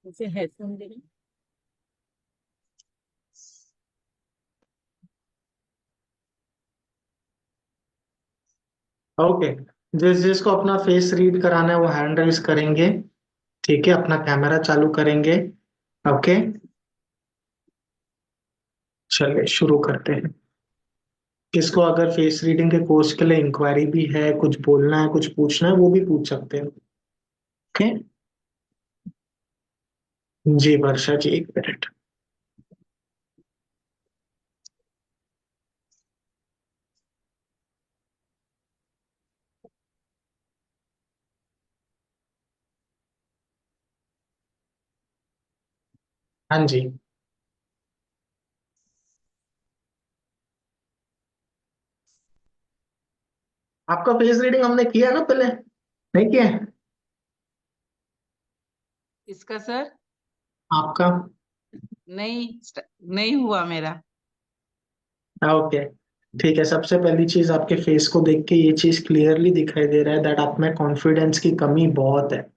मुझे हेडफोन दे रही। ओके। जिस जिसको अपना फेस रीड कराना है वो हैंड राइज करेंगे। ठीक है, अपना कैमरा चालू करेंगे। ओके, चलिए शुरू करते हैं। किसको अगर फेस रीडिंग के कोर्स के लिए इंक्वायरी भी है, कुछ बोलना है, कुछ पूछना है, वो भी पूछ सकते हैं। ओके। जी वर्षा जी, एक मिनट। हाँ जी। आपका फेस रीडिंग हमने किया ना पहले? नहीं किया है? इसका सर? आपका? नहीं, नहीं हुआ मेरा। ओके। ठीक है, सबसे पहली चीज आपके फेस को देख के ये चीज क्लियरली दिखाई दे रहा है दैट आप में कॉन्फिडेंस की कमी बहुत है।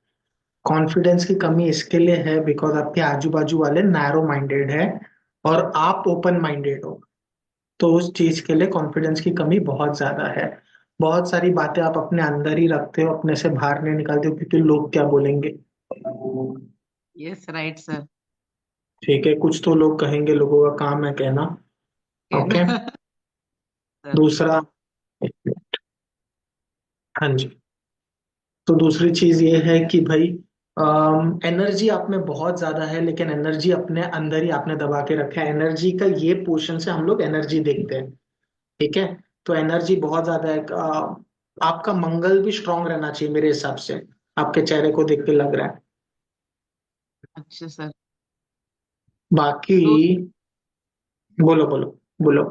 कॉन्फिडेंस की कमी इसके लिए है बिकॉज आपके आजू बाजू वाले नैरो माइंडेड है और आप ओपन माइंडेड हो। तो उस चीज के लिए कॉन्फिडेंस की कमी बहुत ज्यादा है। बहुत सारी बातें आप अपने अंदर ही रखते हो, अपने से बाहर नहीं निकालते हो क्योंकि लोग क्या बोलेंगे। Yes, right sir. ठीक है, कुछ तो लोग कहेंगे, लोगों का काम है कहना। ओके। सर। दूसरा, हाँ जी, तो दूसरी चीज ये है कि भाई एनर्जी आप में बहुत ज्यादा है लेकिन एनर्जी अपने अंदर ही आपने दबा के रखा है। एनर्जी का ये पोर्शन से हम लोग एनर्जी देखते हैं। ठीक है, तो एनर्जी बहुत ज्यादा है। आपका मंगल भी स्ट्रांग रहना चाहिए मेरे हिसाब से। आपके चेहरे को देख के लग रहा है। अच्छा सर। बाकी तो बोलो बोलो बोलो।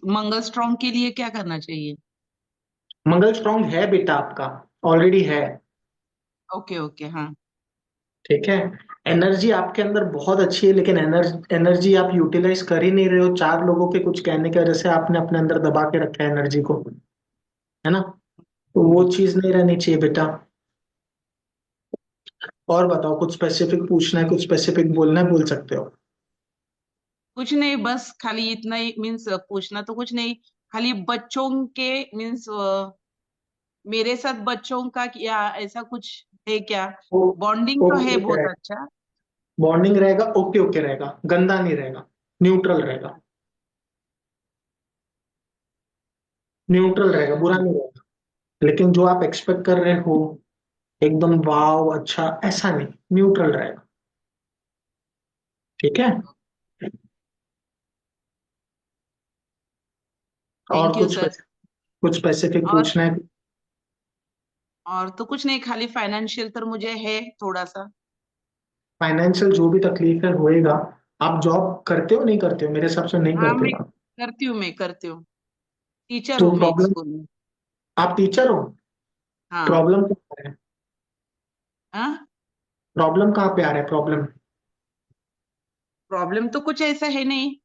मंगल स्ट्रॉन्ग के लिए क्या करना चाहिए? मंगल स्ट्रांग है बेटा आपका, ऑलरेडी है। ओके ओके, हाँ। ठीक है, एनर्जी आपके अंदर बहुत अच्छी है लेकिन एनर्जी आप यूटिलाइज कर ही नहीं रहे हो। चार लोगों के कुछ कहने की वजह से आपने अपने अंदर दबा के रखा है एनर्जी को, है ना? तो वो चीज नहीं रहनी चाहिए बेटा। और बताओ, कुछ स्पेसिफिक पूछना है, कुछ स्पेसिफिक बोलना है, बोल सकते हो। कुछ नहीं, बस खाली इतना ही मीन्स पूछना तो कुछ नहीं। खाली बच्चों के मीन्स मेरे साथ बच्चों का क्या ऐसा कुछ है क्या? ओ, बॉन्डिंग तो ओके है ओके बहुत रहेगा। अच्छा। बॉन्डिंग रहेगा, ओके ओके रहेगा, गंदा नहीं रहेगा, न्यूट्रल रहेगा। न्यूट्रल रहेगा, बुरा नहीं रहेगा। लेकिन जो आप एक्सपेक्ट कर रहे हो एकदम वाव अच्छा, ऐसा नहीं, न्यूट्रल रहेगा। ठीक है। और थैंक यू सर। कुछ स्पेसिफिक और पूछना है? और तो कुछ नहीं, खाली फाइनेंशियल तो मुझे है थोड़ा सा। फाइनेंशियल जो भी तकलीफ है होएगा। आप जॉब करते हो नहीं करते हो? मेरे हिसाब से नहीं हाँ, करते मैं हो आप। करती हूँ, मैं करती हूँ। टीचर तो हूँ मैं एक प्रॉब्लम, स्कूल में। आप टीचर हो? हाँ। प्रॉब्लम कहाँ है? हाँ। प्रॉब्लम कहाँ पे आ रहा है प्रॉब्लम? प्रॉब्लम तो कुछ ऐसा है नहीं।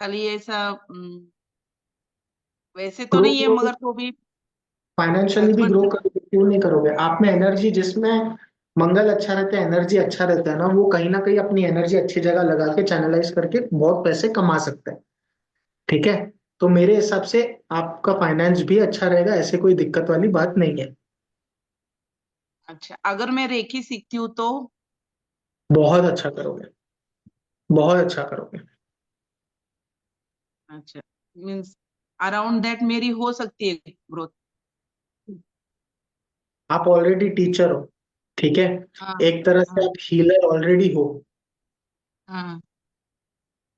खाली ऐसा वैसे तो ग्रो नहीं है करोगे, मगर तो भी। फाइनेंशियली भी ग्रो हस्बैंड। करोगे, क्यों नहीं करोगे? आप में एनर्जी, जिसमें मंगल अच्छा रहता है, एनर्जी अच्छा रहता है ना, वो कहीं ना कहीं अपनी एनर्जी अच्छी जगह लगा के चैनलाइज करके बहुत पैसे कमा सकता है। ठीक है, तो मेरे हिसाब से आपका फाइनेंस भी अच्छा रहेगा, ऐसे कोई दिक्कत वाली बात नहीं है। अच्छा, अगर मैं रेकी सीखती हूँ तो? बहुत अच्छा करोगे, बहुत अच्छा करोगे। अच्छा, मीन्स अराउंड दैट मेरी हो सकती है ग्रोथ। आप ऑलरेडी टीचर हो। ठीक है, हाँ। एक तरह से हाँ। आप हीलर ऑलरेडी हो। हाँ।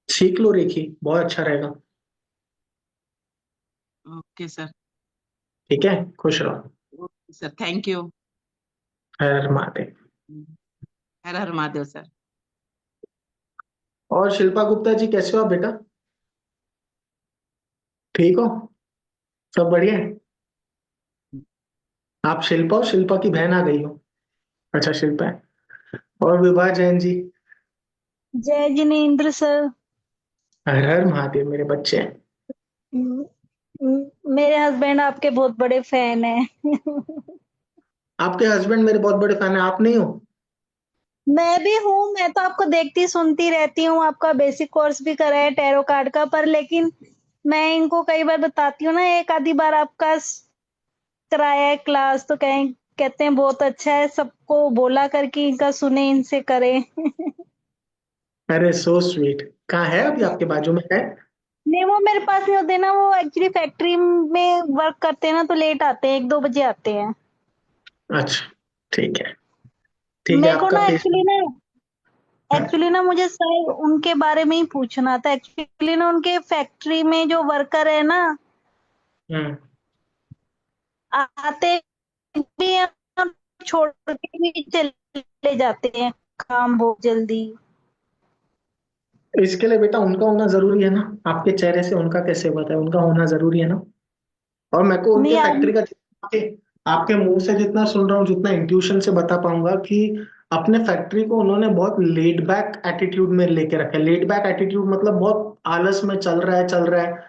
सीख लो रेखी, बहुत अच्छा रहेगा। Okay sir. ठीक है, खुश रहो। Okay sir, thank you. हर हर महादेव। हर हर महादेव सर। और शिल्पा गुप्ता जी कैसे हो आप बेटा? ठीक हो? सब बढ़िया है? आप शिल्पा हो, शिल्पा की बहन आ गई हो? अच्छा शिल्पा है। और विभा जैन जी? जय जिनेन्द्र सर। हर हर महादेव मेरे बच्चे हैं। मेरे हस्बैंड आपके बहुत बड़े फैन हैं। आपके हस्बैंड मेरे बहुत बड़े फैन हैं, आप नहीं हो? मैं भी हूँ, मैं तो आपको देखती सुनती रहती हूँ, आपका बेसिक कोर्स भी करा है टैरो कार्ड का, पर लेकिन मैं इनको कई बार बताती हूँ ना, एक आधी बार आपका कराया है क्लास, तो कहते हैं बहुत अच्छा है, सबको बोला करके इनका सुने, इनसे करें। अरे सो स्वीट। कहाँ है अभी आपके बाजू में है? नहीं, वो मेरे पास नहीं होते ना, वो एक्चुअली फैक्ट्री में वर्क करते हैं ना, तो लेट आते हैं, 1-2 बजे आते हैं। अच्छा, ठीक है। ठीक है, मेरे को आपका ना फेस। एक्चुअली ना मुझे सर उनके बारे में ही पूछना था। एक्चुअली ना उनके फैक्ट्री में जो वर्कर है ना, हम्म। आते भी हैं और छोड़ के भी चले जाते हैं काम बहुत जल्दी। इसके लिए बेटा उनका होना जरूरी है ना। आपके चेहरे से उनका कैसे पता है? उनका होना जरूरी है ना। और मेरे को उनके नहीं आप फैक्ट्री का आपके आपके मुंह से जितना सुन रहा हूँ, जितना इंट्यूशन से बता पाऊंगा कि अपने फैक्ट्री को उन्होंने बहुत लेड बैक एटीट्यूड में लेके रखा है। लेड बैक एटीट्यूड मतलब बहुत आलस में चल रहा है, चल रहा है।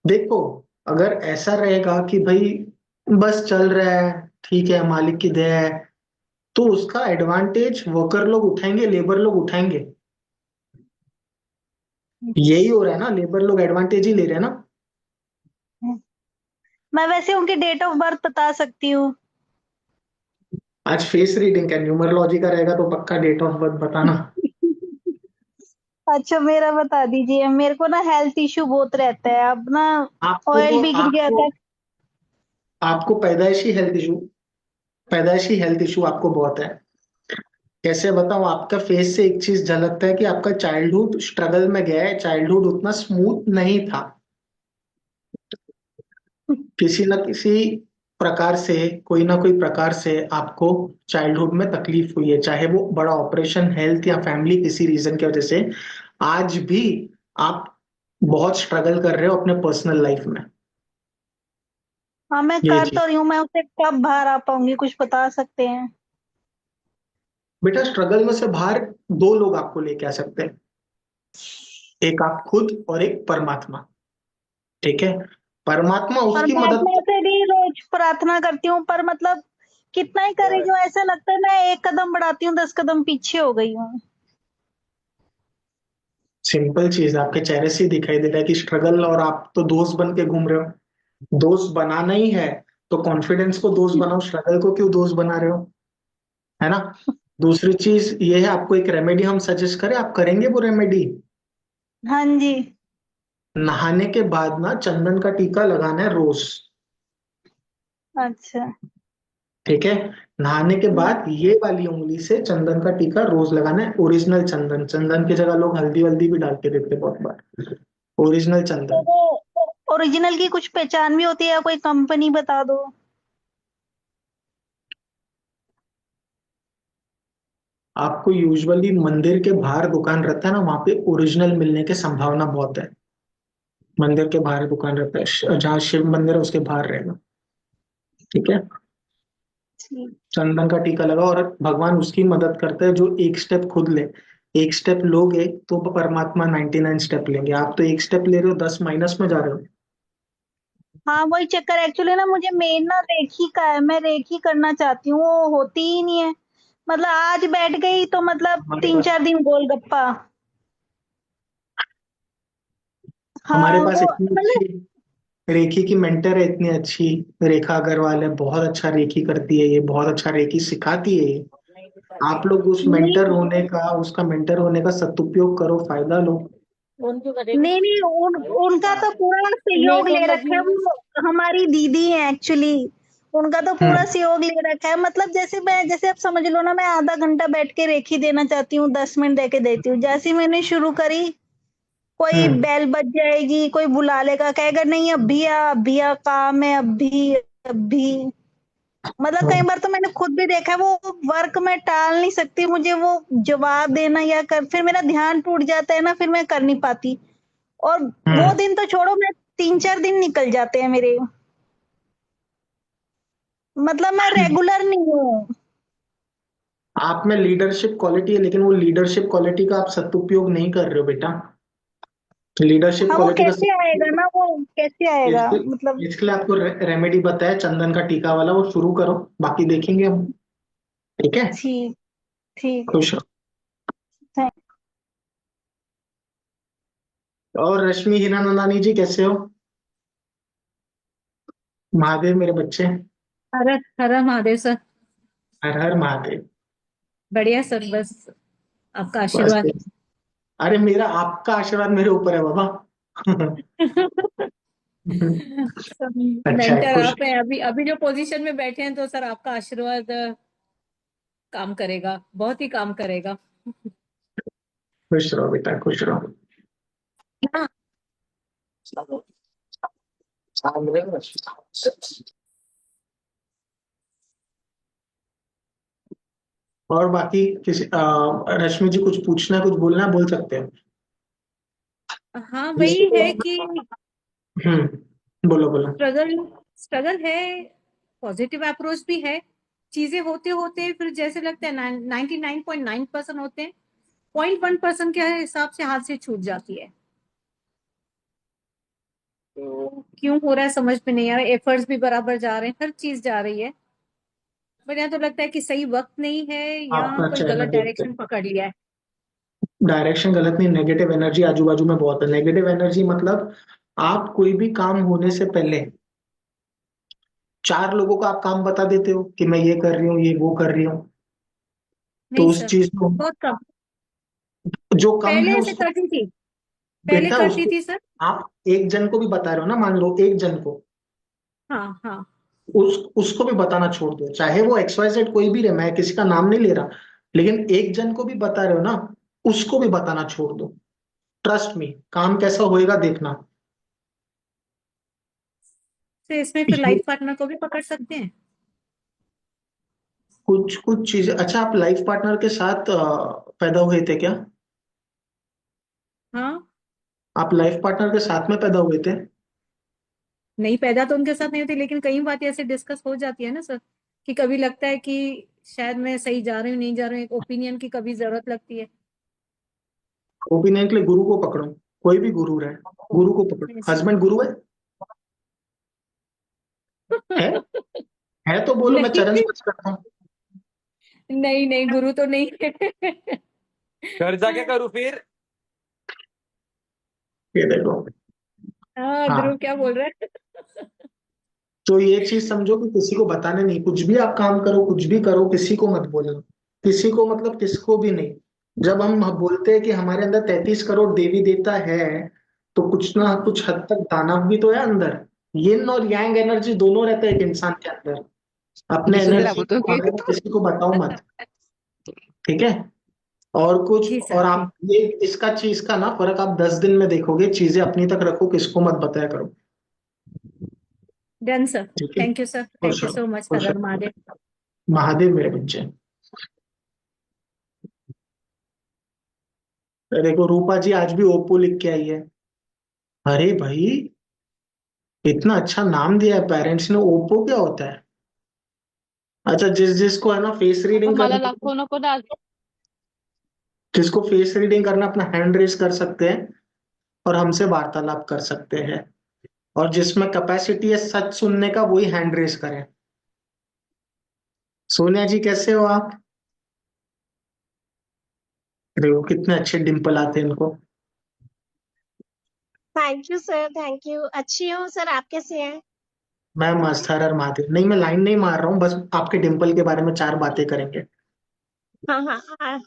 देखो, अगर ऐसा रहेगा कि भाई बस चल रहा है, ठीक है, मालिक की दया है, तो उसका एडवांटेज वर्कर लोग उठाएंगे, लेबर लोग उठाएंगे। यही हो रहा है ना, लेबर लोग एडवांटेज ही ले रहे हैं ना। मैं वैसे उनकी डेट ऑफ बर्थ बता सकती हूँ। आज फेस रीडिंग का न्यूमरोलॉजी का रहेगा तो पक्का डेट ऑफ बर्थ बताना। अच्छा, मेरा बता दीजिए, मेरे को ना हेल्थ इश्यू बहुत रहता है अब ना, ऑयल आपको भी गिर गया आपको था। आपको पैदाइशी हेल्थ इशू आपको बहुत है। कैसे बताऊं? आपका फेस से एक चीज झलकता है कि आपका चाइल्डहुड स्ट्रगल में गया है, चाइल्डहुड उतना स्मूथ नहीं था। किसी न किसी प्रकार से, कोई ना कोई प्रकार से आपको चाइल्डहुड में तकलीफ हुई है, चाहे वो बड़ा ऑपरेशन, हेल्थ या फैमिली किसी रीजन की वजह से। आज भी आप बहुत स्ट्रगल कर रहे हो अपने पर्सनल लाइफ में। हाँ, मैं ये कर चीज, तो रही हूँ, मैं उससे कब बाहर आ पाऊंगी, कुछ बता सकते हैं? बेटा स्ट्रगल में से बाहर दो लोग आपको लेके आ सकते हैं। एक आप खुद और एक परमात्मा। ठीक है? परमात्मा और उसकी मैं मदद अपने से भी रोज प्रार्थना करती हूँ, पर मतलब कितना ही करे, जो ऐसा लगता है मैं एक कदम बढ़ाती हूँ 10 कदम पीछे हो गई हूँ। सिंपल चीज आपके चेहरे से ही दिखाई दे रहा है कि स्ट्रगल, और आप तो दोस्त बन के घूम रहे हो। दोस्त बनाना ही है तो कॉन्फिडेंस को दोस्त बनाओ, स्ट्रगल को क्यों दोस्त बना रहे हो? है ना। दूसरी चीज ये है, आपको एक रेमेडी हम सजेस्ट करें, आप करेंगे वो रेमेडी? हाँ जी। नहाने के बाद ना चंदन का टीका लगाना है रोज। अच्छा। ठीक है? नहाने के बाद ये वाली उंगली से चंदन का टीका रोज लगाना है। ओरिजिनल चंदन, चंदन की जगह लोग हल्दी वल्दी भी डाल के देते हैं बहुत बार। ओरिजिनल तो चंदन। वो ओरिजिनल की कुछ पहचान भी होती है या कोई कंपनी बता दो? आपको यूजुअली मंदिर के बाहर दुकान रहता है ना, वहां पे ओरिजिनल मिलने की संभावना बहुत है। मंदिर के बाहर दुकान रहता है, जहाँ शिव मंदिर है उसके बाहर रहेगा। ठीक है? ठीक। चंदन का टीका लगाओ, और भगवान उसकी मदद करता है जो एक स्टेप खुद ले। एक स्टेप लोगे तो परमात्मा 99 स्टेप लेंगे। आप तो एक स्टेप ले रहे हो, 10 माइनस में जा रहे हो। हाँ, वही चक्कर, एक्चुअली ना मुझे मेन ना रेखी का है, मैं रेखी करना चाहती हूँ, वो होती ही नहीं है। मतलब आज बैठ गई तो मतलब हमारे तीन पास चार दिन गोलगप्पा। हमारे हाँ पास वो इतनी मतलब अच्छी रेखी की मेंटर है, इतनी अच्छी रेखा अग्रवाल है, बहुत अच्छा रेखी करती है ये, बहुत अच्छा रेखी सिखाती है ये। आप लोग उस मेंटर नहीं होने का, उसका मेंटर होने का सदुपयोग करो, फायदा लो। नहीं नहीं, उनका तो पूरा सहयोग ले रखा है, वो हमारी दीदी है एक्चुअली। उनका तो पूरा हम्म। सहयोग ले रखा है, मतलब जैसे आप समझ लो ना, मैं आधा घंटा बैठ के रेखी देना चाहती हूँ, 10 मिनट दे के देती हूँ। जैसे ही मैंने शुरू करी, कोई हम्म। बेल बज जाएगी, कोई बुला लेगा, कहेगा नहीं अभी आ, काम है, अभी। मतलब कई हम्म। बार तो मैंने खुद भी देखा है, वो वर्क मैं टाल नहीं सकती, मुझे वो जवाब देना या कर, फिर मेरा ध्यान टूट जाता है ना, फिर मैं कर नहीं पाती। और वो हम्म। दिन तो छोड़ो, मैं 3-4 दिन निकल जाते हैं मेरे, मतलब मैं रेगुलर नहीं हूँ। आप में लीडरशिप क्वालिटी है, लेकिन वो लीडरशिप क्वालिटी का आप सदुपयोग नहीं कर रहे हो बेटा। लीडरशिप हाँ, वो क्वालिटी का कैसे आएगा सदुपयोग, ना, वो कैसे आएगा इसके मतलब? इसके लिए आपको रेमेडी बताया चंदन का टीका वाला, वो शुरू करो, बाकी देखेंगे हम। ठीक है? ठीक। ठीक है। खुश रहो। थैंक और रश्मि हिरानंदानी जी कैसे हो? महादेव मेरे बच्चे। हर हर महादेव सर। हर हर महादेव। बढ़िया सर, बस आपका बस। आशीर्वाद। अरे मेरा आपका आशीर्वाद मेरे ऊपर है बाबा। सब अच्छा है, मेंटर खुश। आप हैं, अभी अभी जो पोजीशन में बैठे हैं, तो सर आपका आशीर्वाद काम करेगा, बहुत ही काम करेगा। खुश रहो बेटा, खुश रहो। हाँ। और बाकी किसी रश्मि जी कुछ पूछना है, कुछ बोलना है, बोल सकते हो। हाँ, किसी वही को। है कि बोलो बोलो। स्ट्रगल स्ट्रगल है, पॉजिटिव अप्रोच भी है। चीजें होते होते फिर जैसे लगता है 99.9% होते हैं, 0.1% के हिसाब से हाथ से छूट जाती है। तो क्यों हो रहा है समझ में नहीं आ रहा, एफर्ट्स भी बराबर जा रहे हैं, हर चीज जा रही है, पर यहाँ तो लगता है कि सही वक्त नहीं है, या आपका कोई चेहरा गलत देखते डायरेक्शन पकड़ लिया है। डायरेक्शन गलत नहीं, नेगेटिव एनर्जी आजू बाजू में बहुत है। नेगेटिव एनर्जी मतलब आप कोई भी काम होने से पहले चार लोगों को आप काम बता देते हो कि मैं ये कर रही हूँ, ये वो कर रही हूँ। तो नहीं उस सर, चीज को बहुत कम। जो कम पहले है ऐसे उसको करती थी, पहले बेटा करती उसको थी सर। आप एक जन को भी बता रहे हो ना, मान लो एक जन को, हाँ हाँ। उसको भी बताना छोड़ दो, चाहे वो XYZ कोई भी रहे, मैं किसी का नाम नहीं ले रहा, लेकिन एक जन को भी बता रहे हो ना, उसको भी बताना छोड़ दो। ट्रस्ट मी, काम कैसा होएगा देखना। तो इसमें फिर ये लाइफ पार्टनर को भी पकड़ सकते हैं। कुछ कुछ चीजें। अच्छा, आप लाइफ पार्टनर के साथ पैदा हुए थे क्या? हाँ। आप लाइफ पार्टनर के साथ में पैदा हुए थे? नहीं, पैदा तो उनके साथ नहीं होती, लेकिन कई बातें ऐसे डिस्कस हो जाती है ना सर, कि कभी लगता है कि शायद मैं सही जा रही हूँ, नहीं जा रही हूँ, एक ओपिनियन की कभी जरूरत लगती है। ओपिनियन के लिए गुरु को पकड़ो। कोई भी गुरु रहे, गुरु को पकड़ो। Yes. हस्बैंड गुरु है है तो बोलो, मैं नहीं चरण स्पर्श करता हूँ। नहीं नहीं, गुरु तो नहीं है। घर जाके करूँ फिर। ये देखो। हाँ, ध्रुव हाँ, क्या बोल रहा है? तो ये चीज समझो कि किसी को बताने नहीं, कुछ भी आप काम करो, कुछ भी करो, किसी को मत बोलना। किसी को मतलब किसको भी नहीं। जब हम बोलते हैं कि हमारे अंदर 33 करोड़ देवी देवता है, तो कुछ ना हाँ। कुछ हद तक दानव भी तो है अंदर। यिन और यांग एनर्जी दोनों रहते हैं एक इंसान के अंदर। अपने जिसको तेरा एनर्जी बुद्धू के की बारे में किसी को बताओ मत। ठीक है। और जी कुछ, सर, और ठीक। आप ये इसका चीज का ना फर्क आप 10 दिन में देखोगे। चीजें अपनी तक रखो, किसको मत बताया करो। Done sir. ठीक है। थैंक यू सर, खुश थैंक यू रहो, सो मच, हर खुश हर रहो। महादेव। महादेव मेरे बच्चे। देखो रूपा जी आज भी ओप्पो लिख के आई है। अरे भाई, इतना अच्छा नाम दिया है पेरेंट्स ने, ओप्पो क्या होता है? अच्छा, जिसको है ना फेस रीडिंग मला करना, दाखवू नको ना. जिसको फेस रीडिंग करना, अपना हैंड रेस कर सकते हैं और हमसे वार्तालाप कर सकते हैं। और जिसमें कैपेसिटी है सच सुनने का, वही हैंड रेस करें। सोनिया जी कैसे हो आप? देखो कितने अच्छे डिम्पल आते हैं इनको। Thank you sir, thank you. अच्छी हूँ सर, आप कैसे हैं? मैं मस्त, हर हर महादेव। नहीं, मैं लाइन नहीं मार रहा हूँ, बस आपके डिम्पल के बारे में चार बातें करेंगे। हाँ हाँ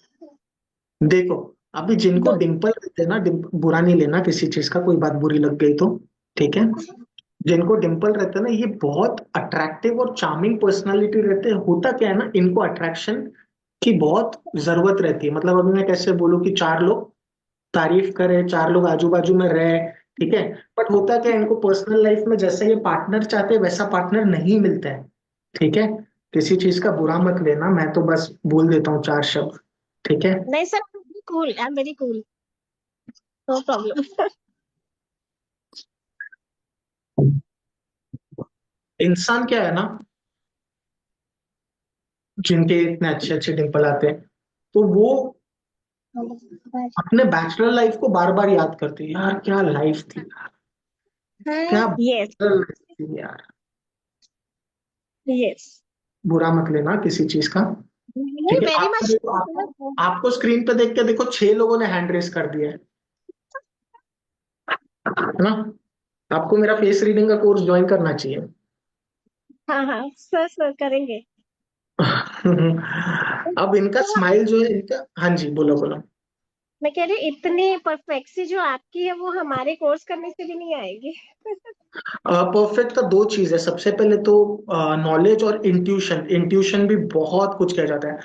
देखो, अभी जिनको दो। डिम्पल रहते हैं ना, बुरा नहीं लेना किसी चीज का, कोई बात बुरी लग गई तो। ठीक है। जिनको डिम्पल रहता है ना, ये बहुत अट्रैक्टिव और चार्मिंग पर्सनालिटी रहते हैं। होता क्या है ना, इनको अट्रैक्शन की बहुत जरूरत रहती है। मतलब अभी मैं कैसे बोलूं कि चार लोग तारीफ करें, चार लोग आजू बाजू में रहे। ठीक है। बट होता क्या है, इनको पर्सनल लाइफ में जैसा ये पार्टनर चाहते हैं वैसा पार्टनर नहीं मिलता है। ठीक है। किसी चीज का बुरा मत लेना, मैं तो बस बोल देता हूँ चार शब्द। ठीक है। नहीं sir, cool, I am very cool, no problem. इंसान क्या है ना, जिनके इतने अच्छे अच्छे डिम्पल आते हैं, तो वो अपने बैचलर लाइफ को बार बार याद करते हैं। यार क्या लाइफ थी यार, क्या यस बैचलर लाइफ थी यार। यस। बुरा मत लेना किसी चीज का। नहीं, ठीक है, वेरी आपको मच। देखो, आपको स्क्रीन पे देख के देखो 6 लोगों ने हैंड रेस कर दिया है ना। आपको मेरा फेस रीडिंग का कोर्स ज्वाइन करना चाहिए। हाँ हाँ सर, सर करेंगे। अब इनका तो स्माइल जो है इनका, हाँ जी बोलो बोलो। मैं कह रही हूँ, इतनी परफेक्सी जो आपकी है वो हमारे कोर्स करने से भी नहीं आएगी। परफेक्ट का 2 चीज है, सबसे पहले तो नॉलेज और इंट्यूशन। इंट्यूशन भी बहुत कुछ कह जाता है।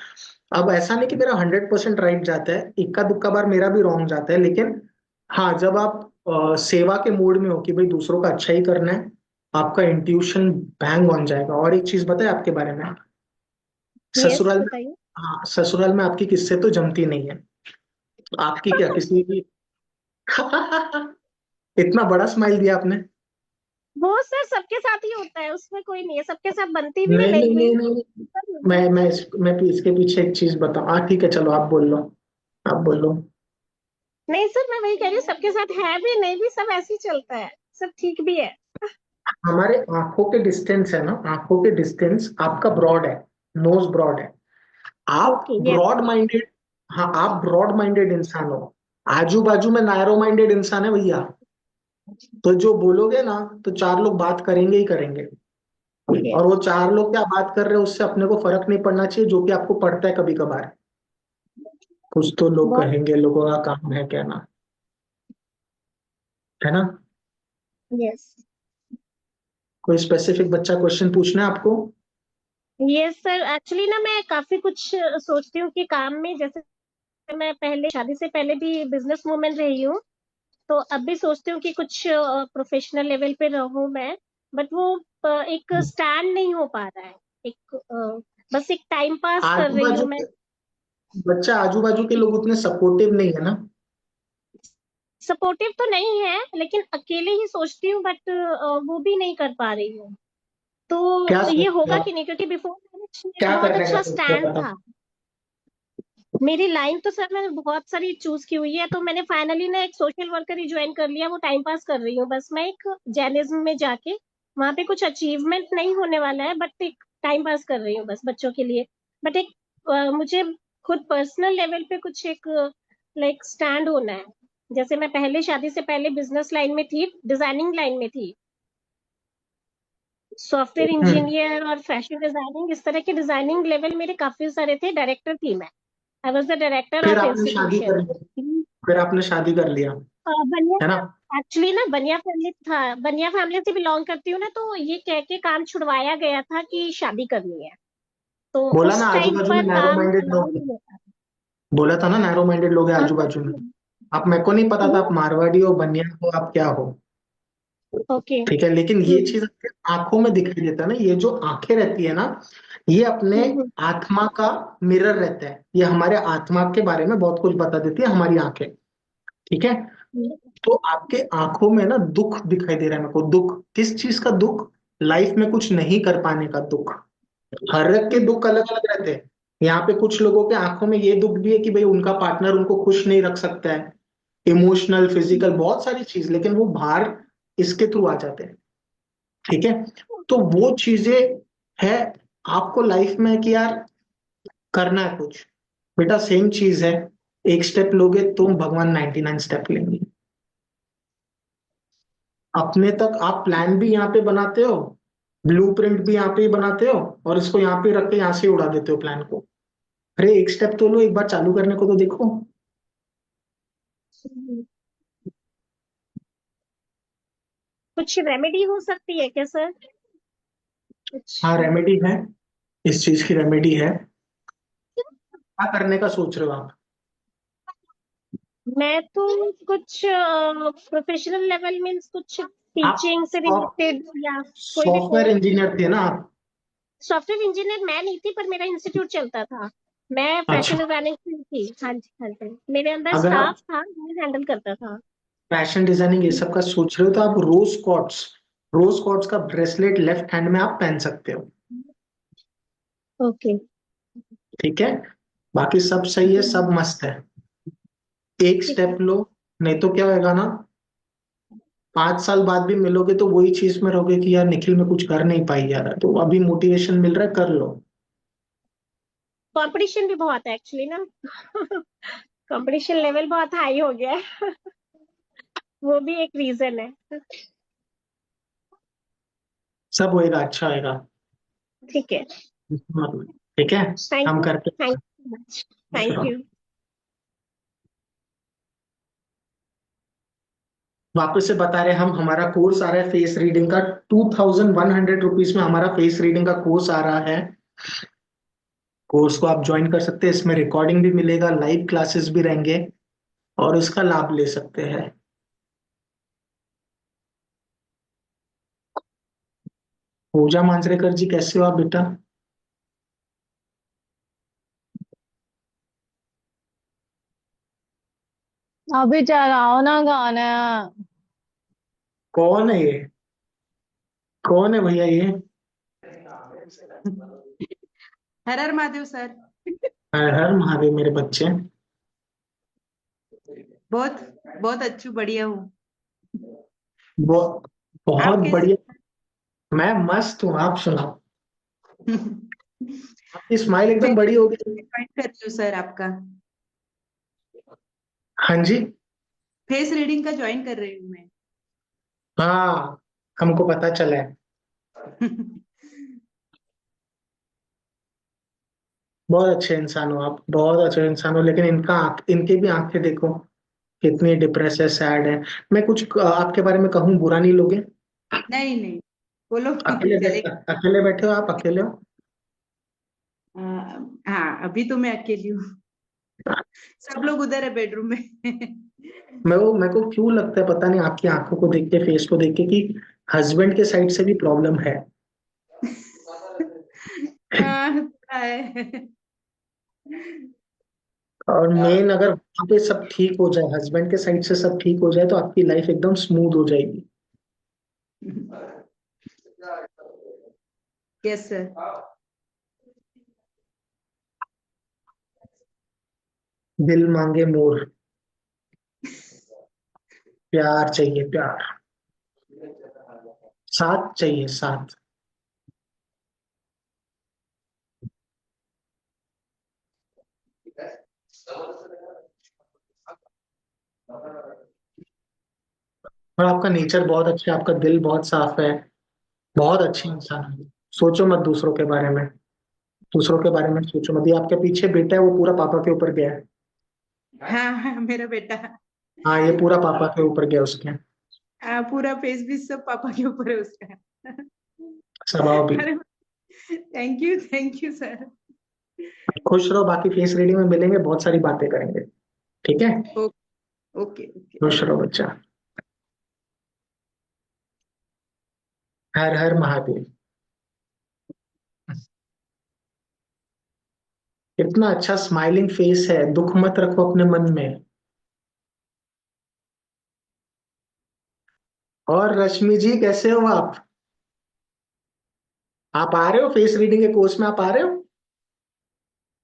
अब ऐसा नहीं कि मेरा 100% राइट जाता है, इक्का दुक्का बार मेरा भी रॉन्ग जाता है, लेकिन हाँ जब आप सेवा के मूड में हो कि भाई दूसरों का अच्छा ही करना है, आपका इंट्यूशन बैंग ऑन जाएगा। और एक चीज बताए आपके बारे में, यस, ससुराल में, बताइए। हाँ ससुराल में आपकी किससे तो जमती नहीं है। आपकी क्या किसी की। इतना बड़ा स्माइल दिया आपने। वो सर सबके साथ ही होता है, उसमें कोई नहीं है, सबके साथ बनती भी है, नहीं नहीं नहीं हुई। नहीं नहीं, मैं इसके पीछे एक चीज बताऊं। हाँ ठीक है चलो आप बोल लो, आप बोल लो। नहीं सर, मैं वही कह रही हूँ, सबके साथ है भी नहीं भी, सब ऐसे ही चलता है, सब ठीक भी है। हमारे आंखों के डिस्टेंस है ना, आंखों के डिस्टेंस आपका ब्रॉड है, नोज ब्रॉड है। आप ओके, यस। ब्रॉड माइंडेड, हाँ आप ब्रॉड माइंडेड इंसान हो, आजू बाजू में नैरो माइंडेड इंसान है भैया। तो जो बोलोगे ना, तो 4 लोग बात करेंगे ही करेंगे। और वो यस। 4 लोग क्या बात कर रहे हैं उससे अपने को फर्क नहीं पड़ना चाहिए, जो कि आपको पड़ता है कभी कभार। कुछ तो लोग बहुत। कहेंगे, लोगों का काम है कहना, है ना। यस। कोई स्पेसिफिक बच्चा क्वेश्चन पूछना है आपको। यस सर, एक्चुअली ना मैं काफी कुछ सोचती हूँ कि काम में, जैसे मैं पहले शादी से पहले भी बिजनेस वूमेन रही हूँ, तो अब भी सोचती हूँ कि कुछ प्रोफेशनल लेवल पे रहूं मैं। बट वो एक स्टैंड नहीं हो पा रहा है। एक बस एक टाइम पास कर आजू रही हूँ बाजू मैं। के बच्चा, आजू बाजू के लोग उतने सपोर्टिव नहीं है ना। सपोर्टिव तो नहीं है, लेकिन अकेले ही सोचती हूँ, बट वो भी नहीं कर पा रही हूँ। क्या तो ये सोचते हो होगा आप, कि नहीं, क्योंकि बिफोर मैरिज में क्या बहुत करने का अच्छा सोचते हो स्टैंड बताओ। था। मेरी लाइन तो सर मैंने बहुत सारी चूज की हुई है, तो मैंने फाइनली ना एक सोशल वर्कर ही ज्वाइन कर लिया। वो टाइम पास कर रही हूँ बस मैं, एक जैनिज्म में जाके। वहां पे कुछ अचीवमेंट नहीं होने वाला है, बट एक टाइम पास कर रही हूँ बस बच्चों के लिए। बट एक मुझे खुद पर्सनल लेवल पे कुछ एक लाइक स्टैंड होना है। जैसे मैं पहले शादी से पहले बिजनेस लाइन में थी, डिजाइनिंग लाइन में थी, सॉफ्टवेयर हम्म। इंजीनियर और फैशन डिजाइनिंग, इस तरह के डिजाइनिंग लेवल मेरे काफी सारे थे। डायरेक्टर थी मैं। आई वॉज द डायरेक्टर फिर ऑफ आपने शादी कर इंस्टीट्यूशन। ली, फिर आपने शादी कर लिया, बनिया, है ना। एक्चुअली ना बनिया फैमिली था, बनिया फैमिली से बिलोंग करती हूँ ना, तो ये कह के काम छुड़वाया गया था कि शादी करनी है। तो बोला ना उस आजू टाइम बाजू में पर नैरो काम माइंडेड अलाउ लोग हैं। नहीं होता बोला था ना नैरो माइंडेड लोग हैं आजू बाजू में। आप, मेरे को नहीं पता था आप मारवाड़ी हो, बनिया हो, आप क्या हो। ओके। ठीक है, लेकिन ये चीज आपके आंखों में दिखाई देता है ना, ये जो आंखें रहती है ना, ये अपने आत्मा का मिरर रहता है। ये हमारे आत्मा के बारे में बहुत कुछ बता देती है हमारी आंखें। ठीक है, तो आपके आंखों में ना दुख दिखाई दे रहा है मेरे को। दुख किस चीज का दुख, लाइफ में कुछ नहीं कर पाने का दुख। हर एक के दुख अलग अलग रहते हैं। यहाँ पे कुछ लोगों के आंखों में ये दुख भी है कि भाई उनका पार्टनर उनको खुश नहीं रख सकता है, इमोशनल फिजिकल बहुत सारी चीज, लेकिन वो बाहर इसके थ्रू आ जाते हैं। ठीक है, तो वो चीजें है आपको लाइफ में कि यार करना है कुछ। बेटा सेम चीज है, एक स्टेप लोगे तुम, भगवान 99 स्टेप लेंगे। अपने तक आप प्लान भी यहाँ पे बनाते हो, ब्लूप्रिंट भी यहाँ पे ही बनाते हो, और इसको यहाँ पे रख के यहाँ से उड़ा देते हो प्लान को। अरे एक स्टेप तो लो, एक बार चालू करने को तो देखो। कुछ रेमेडी हो सकती है क्या सर? कुछ। हाँ रेमेडी है, इस चीज की रेमेडी है। क्या करने का सोच रहे हो आप। मैं तो कुछ प्रोफेशनल लेवल मीन्स कुछ आप टीचिंग से रिलेटेड, या कोई भी सॉफ्टवेयर कोर्स। इंजीनियर थे ना आप। सॉफ्टवेयर इंजीनियर मैं नहीं थी, पर मेरा इंस्टीट्यूट चलता था। मैं फैशन अच्छा, डिजाइनिंग में थी। हाँ जी, हाँ जी, मेरे अंदर अगर आप स्टाफ था, मैं हैंडल करता था। फैशन डिजाइनिंग ये सब का सोच रहे हो, तो आप रोज कॉर्ड्स का ब्रेसलेट लेफ्ट हैंड में आप पहन सकते हो। ओके। ठीक है, बाकी सब सही है, सब मस्त है। एक ठीक है। स्टेप लो, नहीं तो क्या होगा ना, 5 साल बाद भी मिलोगे तो वही चीज में रहोगे कि यार निखिल में कुछ कर नहीं पाई यार, तो अभी मोटिवेशन मिल रहा है कर लो। कंपटीशन भी बहुत है एक्चुअली ना। कंपटीशन लेवल बहुत हाई हो गया है। वो भी एक रीजन है। सब होएगा, अच्छा होएगा। ठीक है। मतलब ठीक है, थैंक हम यू, करते थैंक हैं। You much. खुश थैंक रहो। यू। वापस से बता रहे हैं, हम हमारा कोर्स आ रहा है फेस रीडिंग का, 2100 रुपीज में हमारा फेस रीडिंग का कोर्स आ रहा है। कोर्स को आप ज्वाइन कर सकते हैं, इसमें रिकॉर्डिंग भी मिलेगा, लाइव क्लासेस भी रहेंगे और इसका लाभ ले सकते हैं। पूजा मांजरेकर जी, कैसे हो आप बेटा? अभी चलाओ ना गाना। कौन है ये? कौन है भैया ये? हर हर महादेव सर। हर हर महादेव मेरे बच्चे। बहुत बहुत अच्छी बढ़िया हूँ। वो आप बहुत कैसे? बढ़िया। मैं मस्त हूँ, आप सुनाओ। आपकी स्माइल एकदम बड़ी हो गई। ज्वाइन कर रही हूँ सर आपका। हाँ जी। फेस रीडिंग का ज्वाइन कर रही हूँ मैं। हाँ, हमको पता चला है। बहुत अच्छे इंसान हो आप, बहुत अच्छे इंसान हो, लेकिन इनके भी आंखें देखो, कितनी डिप्रेस है, सैड है। मैं कुछ आपके बारे में कहूँ, बुरा नहीं लोगे? नहीं नहीं, बोलो। चलेगा। अकेले बैठे हो आप, अकेले हो? अ, हाँ, अभी तो मैं अकेली हूँ। सब लोग उधर है बेडरूम में। मेरे को क्यों लगता है पता नहीं, आपकी आंखों को देख के, फेस को देख के, कि हस्बैंड के साइड से भी प्रॉब्लम है। हाँ, थोड़ा है। और मेन, अगर वहां पे सब ठीक हो जाए, हस्बैंड के साइड से सब ठीक हो जाए, तो आपकी लाइफ एकदम स्मूथ हो जाएगी। Yes sir. दिल मांगे मोर, प्यार चाहिए प्यार, साथ चाहिए साथ। और आपका नेचर बहुत अच्छा है, आपका दिल बहुत साफ है, बहुत अच्छे इंसान है। सोचो मत दूसरों के बारे में, दूसरों के बारे में सोचो मत। ये आपके पीछे बेटा है, वो पूरा पापा के ऊपर गया है। हाँ हाँ, मेरा बेटा। हाँ, ये पूरा पापा के ऊपर गया उसके। हाँ, पूरा फेस भी सब पापा के ऊपर है उसका। स्वभाव भी। अरे, थैंक यू सर। खुश रहो, बाकी फेस रीडिंग में मिलेंगे, बहुत सारी बातें करेंगे। ठीक है? Okay okay. खुश रहो बच्चा। हर हर महादेव। इतना अच्छा स्माइलिंग फेस है, दुख मत रखो अपने मन में। और रश्मि जी, कैसे हो आप? आप आ रहे हो फेस रीडिंग के कोर्स में, आप आ रहे हो?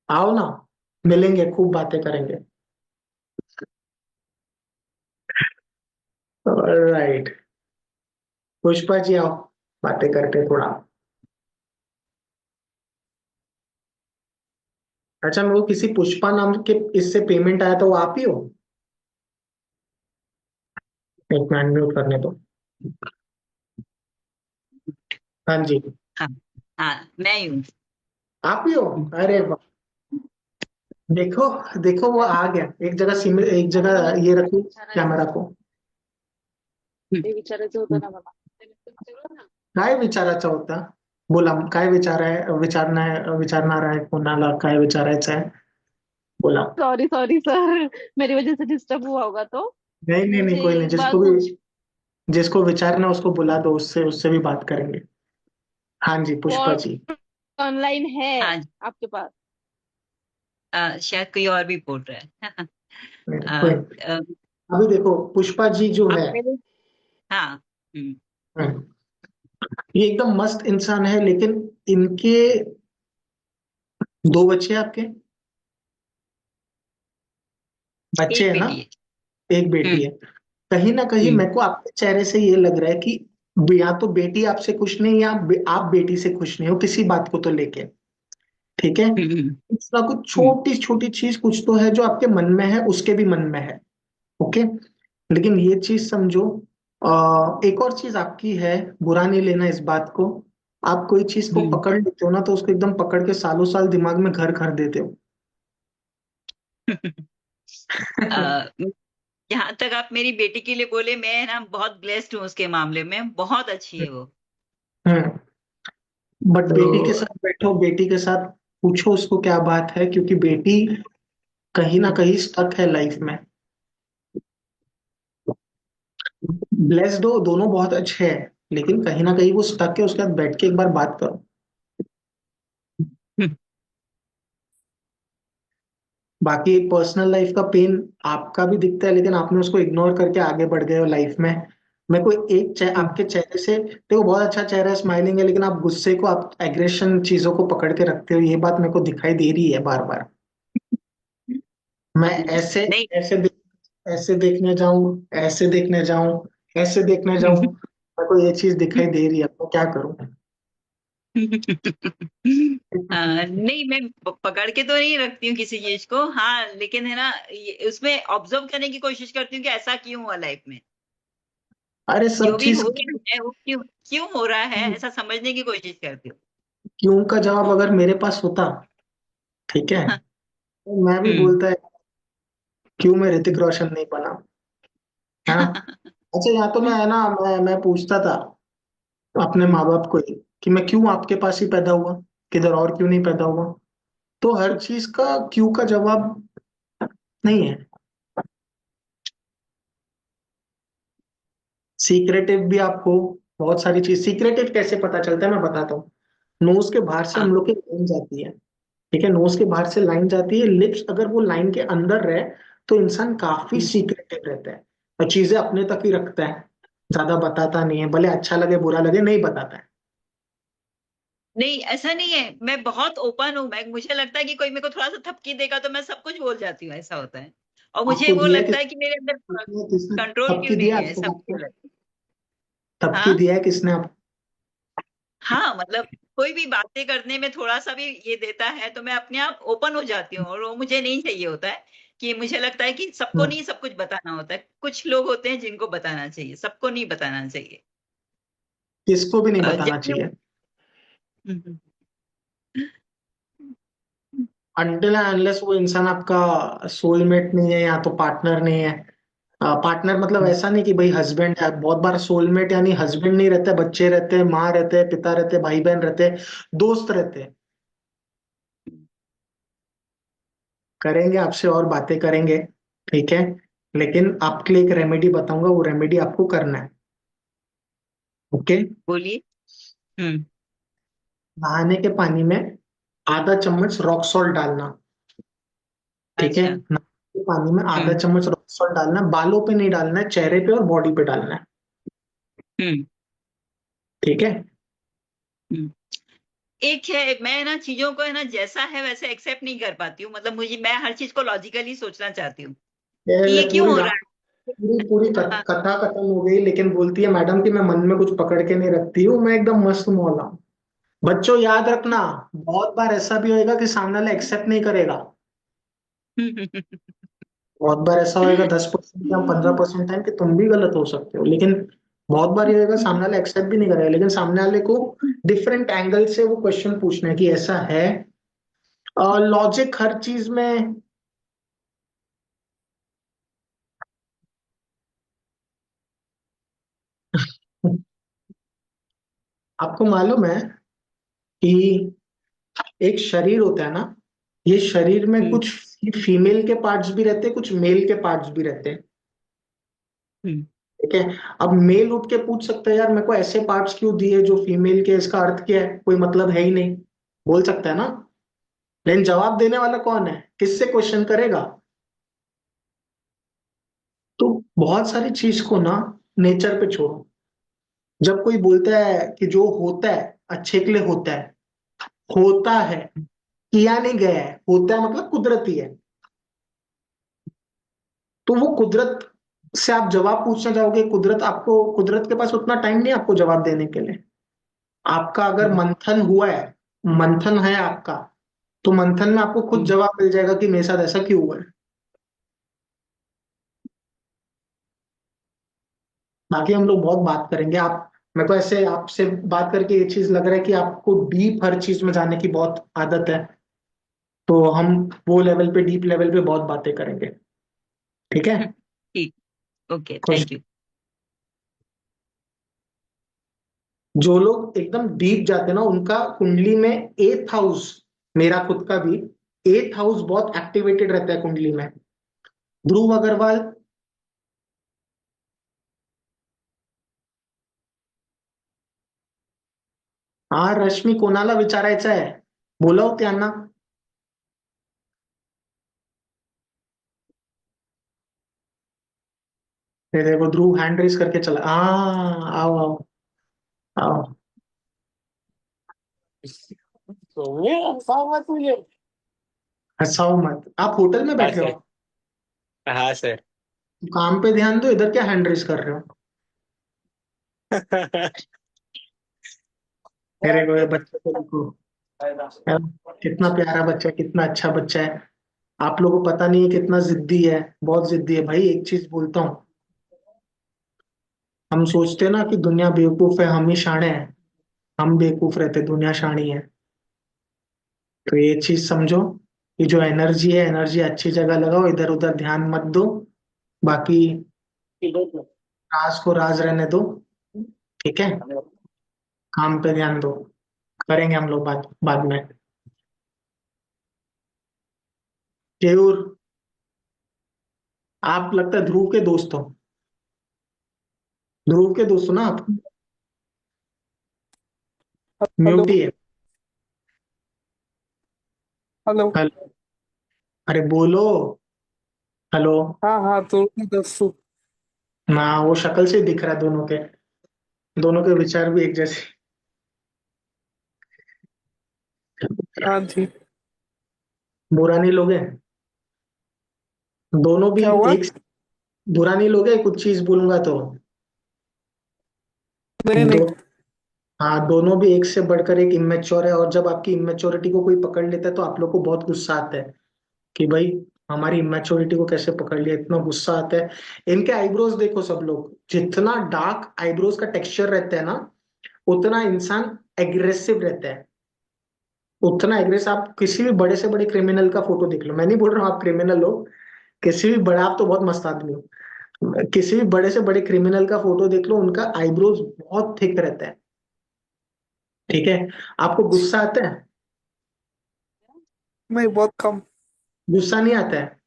आओ ना, मिलेंगे, खूब बातें करेंगे। राइट। पुष्पा जी आओ, बातें करते हैं थोड़ा। अच्छा, मेरे को किसी पुष्पा नाम के इससे पेमेंट आया था, वो आप ही हो? एक मिनट, म्यूट करने दो। हाँ जी, हाँ हाँ, मैं ही हूँ। आप ही हो? अरे वाह। देखो, देखो वो आ गया। एक जगह ये रखो कैमरा को। काय विचारायचा होता? बोला, काय विचारना आहे कोणाला, काय विचारायचं आहे? बोला। सॉरी सॉरी सर, मेरी वजह से डिस्टर्ब हुआ होगा तो नहीं नहीं नहीं, मुझे कोई नहीं, एक बार पूछ। जिसको विचारना उसको बुला दो, उससे उससे भी बात करेंगे। हाँ जी, पुष्पा कौन जी। ऑनलाइन है हाँ, आपके पास? शायद कोई और भी बोल रहा है। कोई नहीं। अभी देखो, पुष्पा जी जो आप है, मेरे। हाँ। हम्म, ये एकदम मस्त इंसान है, लेकिन इनके दो बच्चे हैं आपके? बच्चे एक है ना? बेटी है। एक बेटी हम्म है। कहीं ना कहीं हम्म मेरे को आपके चेहरे से ये लग रहा है कि या तो बेटी आपसे खुश नहीं, या आप बेटी से खुश नहीं हो किसी बात को तो लेके। ठीक है, हम्म, कुछ ना कुछ हम्म, छोटी छोटी चीज कुछ तो है जो आपके मन में है, उसके भी मन में है। ओके, लेकिन ये चीज समझो, एक और चीज आपकी है, बुरा नहीं लेना इस बात को। आप कोई चीज को हम्म। पकड़ लेते हो ना, तो उसको एकदम पकड़ के सालों साल दिमाग में घर कर देते हो। अ, जहाँ तक आप मेरी बेटी के लिए बोले, मैं ना बहुत ब्लेस्ड हूँ उसके मामले में, बहुत अच्छी है वो। हम्म। बट तो बेटी के साथ बैठो, बेटी के साथ पूछो उसको क्या बात है, क्योंकि बेटी कहीं ना कहीं स्टक है लाइफ में। ब्लेस्ड हो, दोनों बहुत अच्छे हैं, लेकिन कहीं ना कहीं वो स्टक है, उसके साथ बैठ के एक बार बात करो। बाकी पर्सनल लाइफ का पेन आपका भी दिखता है, लेकिन आपने उसको इग्नोर करके आगे बढ़ गए हो लाइफ में। मेरे को आपके चेहरे से, देखो बहुत अच्छा चेहरा है, स्माइलिंग है, लेकिन आप गुस्से को, आप एग्रेशन चीजों को पकड़ के रखते हो, ये बात मेरे को दिखाई दे रही है बार बार। मैं ऐसे नहीं। ऐसे देखने जाऊं, ऐसे देखने जाऊं, ऐसे देखने जाऊं, मेरे को ये चीज दिखाई दे रही है, तो क्या करूं? नहीं, मैं पकड़ के तो नहीं रखती हूँ किसी चीज को, हाँ, लेकिन है ना, उसमें ऑब्जर्व करने की कोशिश करती हूँ कि ऐसा क्यों हुआ लाइफ में। अरे जो सब भी चीज हो रहा है वो क्यों क्यों हो रहा है, ऐसा समझने की कोशिश करती हूँ। क्यों का जवाब अगर मेरे पास होता, ठीक है, तो मैं भी हम्म। बोलता है क्यों मैं ऋतिक रोशन नहीं बना, है ना? अच्छा, यहाँ तो मैं, है ना, मैं पूछता था अपने माँ बाप को ही कि मैं क्यों आपके पास ही पैदा हुआ, किधर और क्यों नहीं पैदा हुआ। तो हर चीज का क्यों का जवाब नहीं है। सीक्रेटिव भी आप हो, बहुत सारी चीज सीक्रेटिव कैसे पता चलता है मैं बताता हूँ। नोज के बाहर से हाँ। हम लोग की लाइन जाती है, ठीक है, नोज के बाहर से लाइन जाती है, लिप्स अगर वो लाइन के अंदर रहे तो इंसान काफी सीक्रेटिव रहता है, और चीजें अपने तक ही रखता है, ज्यादा बताता नहीं है, भले अच्छा लगे बुरा लगे नहीं बताता है। नहीं, ऐसा नहीं है, मैं बहुत ओपन हूँ। मैं मुझे लगता है कि कोई मेरे को थोड़ा सा थपकी देगा तो मैं सब कुछ बोल जाती हूँ, ऐसा होता है। और मुझे आपको वो दिया है लगता है कि मेरे अंदर किसने कंट्रोल थपकी क्यों दिया नहीं है, आज तक ऐसा मुझे आपको? लगता है। थपकी हाँ, दिया है किसने आपको? हाँ, मतलब कोई भी बातें करने में थोड़ा सा भी ये देता है तो मैं अपने आप ओपन हो जाती हूँ, और वो मुझे नहीं चाहिए होता है। कि मुझे लगता है कि सबको हम्म, नहीं सब कुछ बताना होता है, कुछ लोग होते हैं जिनको बताना चाहिए, सबको नहीं बताना चाहिए। किसको भी नहीं जब बताना मैं चाहिए हम्म, अनटिल अनलेस वो इंसान आपका सोलमेट नहीं है या तो पार्टनर नहीं है। पार्टनर मतलब ऐसा नहीं कि भाई हस्बैंड है, बहुत बार सोलमेट यानी हस्बैंड नहीं रहते, बच्चे रहते हैं, माँ रहते हैं, पिता रहते हैं, भाई बहन रहते हैं, दोस्त रहते हैं। करेंगे आपसे और बातें करेंगे, ठीक है, लेकिन आपके लिए एक रेमेडी बताऊंगा, वो रेमेडी आपको करना है। ओके, बोलिए। हम्म। नहाने के पानी में आधा चम्मच रॉक सॉल्ट डालना, ठीक है, अच्छा। नहाने के पानी में आधा हम्म। चम्मच रॉक सॉल्ट डालना, बालों पे नहीं डालना है, चेहरे पे और बॉडी पे डालना है, हम्म। ठीक है। हम्म। एक है, मैं ना चीजों को है ना जैसा है वैसे एक्सेप्ट नहीं कर पाती हूँ, मतलब मुझे, मैं हर चीज को लॉजिकली सोचना चाहती हूँ कि ये ये क्यों पूरी हो रहा पूरी पूरी है। कथा खत्म हो गई, लेकिन बोलती है मैडम कि मैं मन में कुछ पकड़ के नहीं रखती हूँ, मैं एकदम मस्त मौला हूँ। बच्चों याद रखना, बहुत बार ऐसा भी होएगा कि सामने वाला एक्सेप्ट नहीं करेगा, बहुत बार ऐसा होएगा 10% या 15% टाइम कि तुम भी गलत हो सकते हो, लेकिन बहुत बार ये होएगा सामने वाला एक्सेप्ट भी नहीं करेगा, लेकिन सामने वाले को डिफरेंट एंगल से वो क्वेश्चन पूछना है कि ऐसा है। लॉजिक हर चीज में। आपको मालूम है कि एक शरीर होता है ना, ये शरीर में हम्म। कुछ फीमेल के पार्ट्स भी रहते हैं, कुछ मेल के पार्ट्स भी रहते हैं, हम्म। ठीक है। अब मेल उठ के पूछ सकता है यार मेरे को ऐसे पार्ट्स क्यों दिए जो फीमेल के, इसका अर्थ क्या है, कोई मतलब है ही नहीं, बोल सकता है ना, लेकिन जवाब देने वाला कौन है, किससे क्वेश्चन करेगा? तो बहुत सारी चीज को ना नेचर पे छोड़ो। जब कोई बोलता है कि जो होता है अच्छे के लिए होता है, होता है, किया नहीं गया है, होता है मतलब कुदरती है, तो वो कुदरत से आप जवाब पूछना चाहोगे, कुदरत आपको, कुदरत के पास उतना टाइम नहीं है आपको जवाब देने के लिए। आपका अगर मंथन हुआ है, मंथन है आपका, तो मंथन में आपको खुद जवाब मिल जाएगा कि मेरे साथ ऐसा क्यों हुआ है। बाकी हम लोग बहुत बात करेंगे। आप, मेरे को ऐसे आपसे बात करके ये चीज लग रहा है कि आपको डीप हर चीज में जाने की बहुत आदत है। तो हम वो लेवल पे, डीप लेवल पे बहुत बातें करेंगे। ठीक है। ठीक। ओके, खुश। Thank you. जो लोग एकदम डीप जाते हैं ना, उनका कुंडली में एथ हाउस, मेरा खुद का भी एथ हाउस बहुत एक्टिवेटेड रहता है कुंडली में। ध्रुव अग्रवाल, हा, रश्मी, कोणाला विचारायचं आहे? बोलाव त्यांना. ये देखो ध्रुव हैंड रेस करके चला। हाँ, आओ आओ आओ। हंसाओ मत, आप होटल में हाँ बैठे हो। सर। हाँ सर। काम पे ध्यान दो, इधर क्या हैंड रेस कर रहे हो। मेरे को ये बच्चे को देखो, यार, कितना प्यारा बच्चा है, कितना अच्छा बच्चा है। आप लोगों को पता नहीं है कितना जिद्दी है, बहुत जिद्दी है भाई। एक चीज बोलता हूँ, हम सोचते हैं ना कि दुनिया बेवकूफ है, हम ही शाणे हैं। हम बेवकूफ रहते, दुनिया शाणी है। तो ये चीज समझो कि जो एनर्जी है, एनर्जी अच्छी जगह लगाओ, इधर उधर ध्यान मत दो। बाकी राज को राज रहने दो। ठीक है। काम पे ध्यान दो। करेंगे हम लोग बात बाद में। केयूर, आप लगता है ध्रुव के दोस्त हो। ध्रुव के दोस्त हो ना आप। हेलो। म्यूट ही है। हेलो। हेलो। अरे बोलो। हेलो। हाँ हाँ, तो दसू। ना, वो शक्ल से ही दिख रहा है दोनों के। दोनों के विचार भी एक जैसे। हाँ जी। बुरा नहीं लोगे। दोनों भी क्या हुआ? एक, बुरा नहीं लोगे कुछ चीज बोलूंगा तो। नहीं नहीं। दो, हाँ, दोनों भी एक से बढ़कर एक इमेच्योर है। और जब आपकी इमेच्योरिटी को कोई पकड़ लेता है तो आप लोग को बहुत गुस्सा आता है कि भाई हमारी इमेच्योरिटी को कैसे पकड़ लिया। इतना गुस्सा आता है। इनके आईब्रोज देखो सब लोग, जितना डार्क आईब्रोज का टेक्सचर रहता है ना, उतना इंसान एग्रेसिव रहता है। उतना एग्रेसिव। आप किसी भी बड़े से बड़े क्रिमिनल का फोटो देख लो, मैं नहीं बोल रहा हूँ आप क्रिमिनल हो, किसी भी बड़ा, आप तो बहुत मस्त आदमी हो, किसी भी बड़े से बड़े क्रिमिनल का फोटो देख लो, उनका आईब्रोज बहुत थिक रहता है। ठीक है। आपको गुस्सा आता है? नहीं, बहुत कम। गुस्सा नहीं आता है?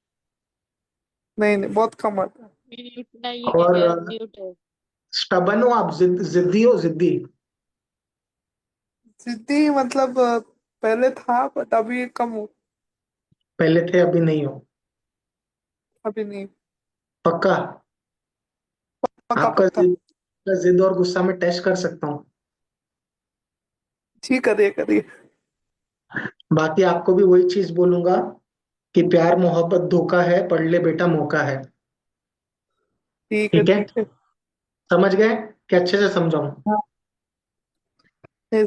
नहीं नहीं, बहुत कम आता है। म्यूट नहीं है और क्या? म्यूट है। स्टबन हो आप, जिद्दी हो, जिद्दी? जिद्दी मतलब पहले था बट अभी कम हो। पहले थे, अभी नहीं हो? अभी नहीं। पक्का? पक्का आपका पक्का। जिद और गुस्सा में टेस्ट कर सकता हूँ। जी, करिए करिए। बाकी आपको भी वही चीज बोलूंगा कि प्यार मोहब्बत धोखा है, पढ़ ले बेटा मौका है। ठीक है ठीक है। ठीक है। समझ गए कि अच्छे से समझाऊं? हाँ। नहीं,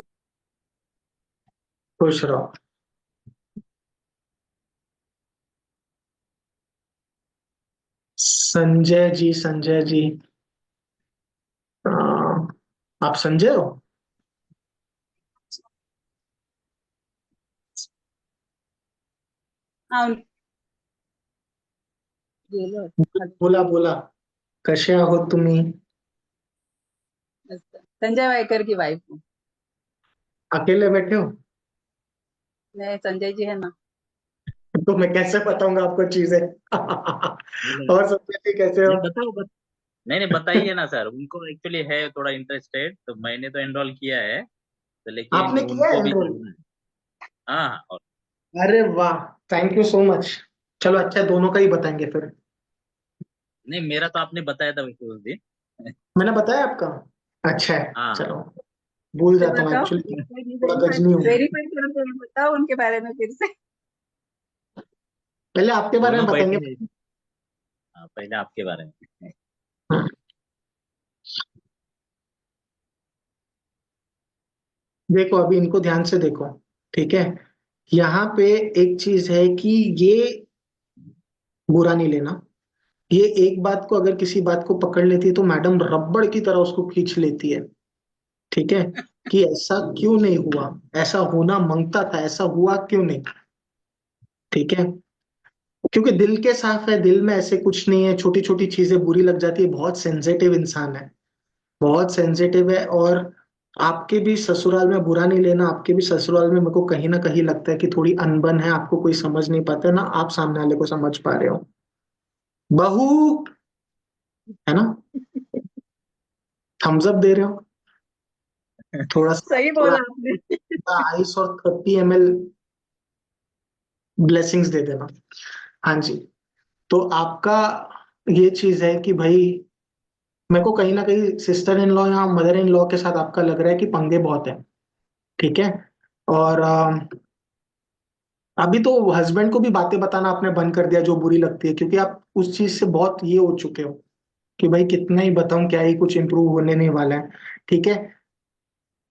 खुश रहो। संजय जी, संजय जी, अ, आप संजय हो? हाँ गेलो. बोला बोला, कसे आहोत तुम्ही? संजय वायकर की वाइफ हूँ. अकेले बैठे हो? मैं संजय जी है ना. तो मैं कैसे बताऊंगा आपको चीजें। नहीं और संजय जी कैसे हो? नहीं, बताओ नहीं नहीं, बताइए ना सर। उनको एक्चुअली है थोड़ा इंटरेस्टेड, तो मैंने तो एनरोल किया है, तो लेकिन आपने किया है उनको भी एनरोल? करना है। हाँ हाँ, और अरे वाह, थैंक यू सो मच। चलो अच्छा, दोनों का ही बताएंगे फिर। नहीं, मेरा तो आपने बताया था वैसे उस दिन। मैंने बताया आपका? अच्छा है, हाँ हाँ। चलो। भूल फिर जाता हूँ बताओ, एक्चुअली, थोड़ा वेरीफाई गजनी हूँ। वेरीफाई करो तो बताओ उनके बारे में फिर से. पहले आपके बारे में दोनों बताएंगे। बैठे। हाँ, पहले आपके बारे में। हाँ, देखो अभी इनको ध्यान से देखो। ठीक है। यहाँ पे एक चीज है कि ये बुरा नहीं लेना, ये एक बात को अगर किसी बात को पकड़ लेती है तो मैडम रबड़ की तरह उसको खींच लेती है। ठीक है, कि ऐसा क्यों नहीं हुआ, ऐसा होना मांगता था, ऐसा हुआ क्यों नहीं। ठीक है, क्योंकि दिल के साफ है, दिल में ऐसे कुछ नहीं है, छोटी छोटी चीजें बुरी लग जाती है, बहुत सेंसिटिव इंसान है, बहुत सेंसिटिव है। और आपके भी ससुराल में, बुरा नहीं लेना, आपके भी ससुराल में मेरे को कहीं ना कहीं लगता है कि थोड़ी अनबन है, आपको कोई समझ नहीं पाता है ना, आप सामने वाले को समझ पा रहे हो। बहू, है ना, थम्स अप दे रहे हो थोड़ा सा, सही थोड़ा बोला आपने। आइस और 30 ml ब्लेसिंग्स दे देना। हाँ जी। तो आपका ये चीज है कि भाई मेरे को कहीं ना कहीं सिस्टर इन लॉ या मदर इन लॉ के साथ आपका लग रहा है कि पंगे बहुत है। ठीक है, और अभी तो हस्बैंड को भी बातें बताना आपने बंद कर दिया जो बुरी लगती है, क्योंकि आप उस चीज से बहुत ये हो चुके हो कि भाई कितना ही बताऊं, क्या ही कुछ इंप्रूव होने नहीं वाला है। ठीक है,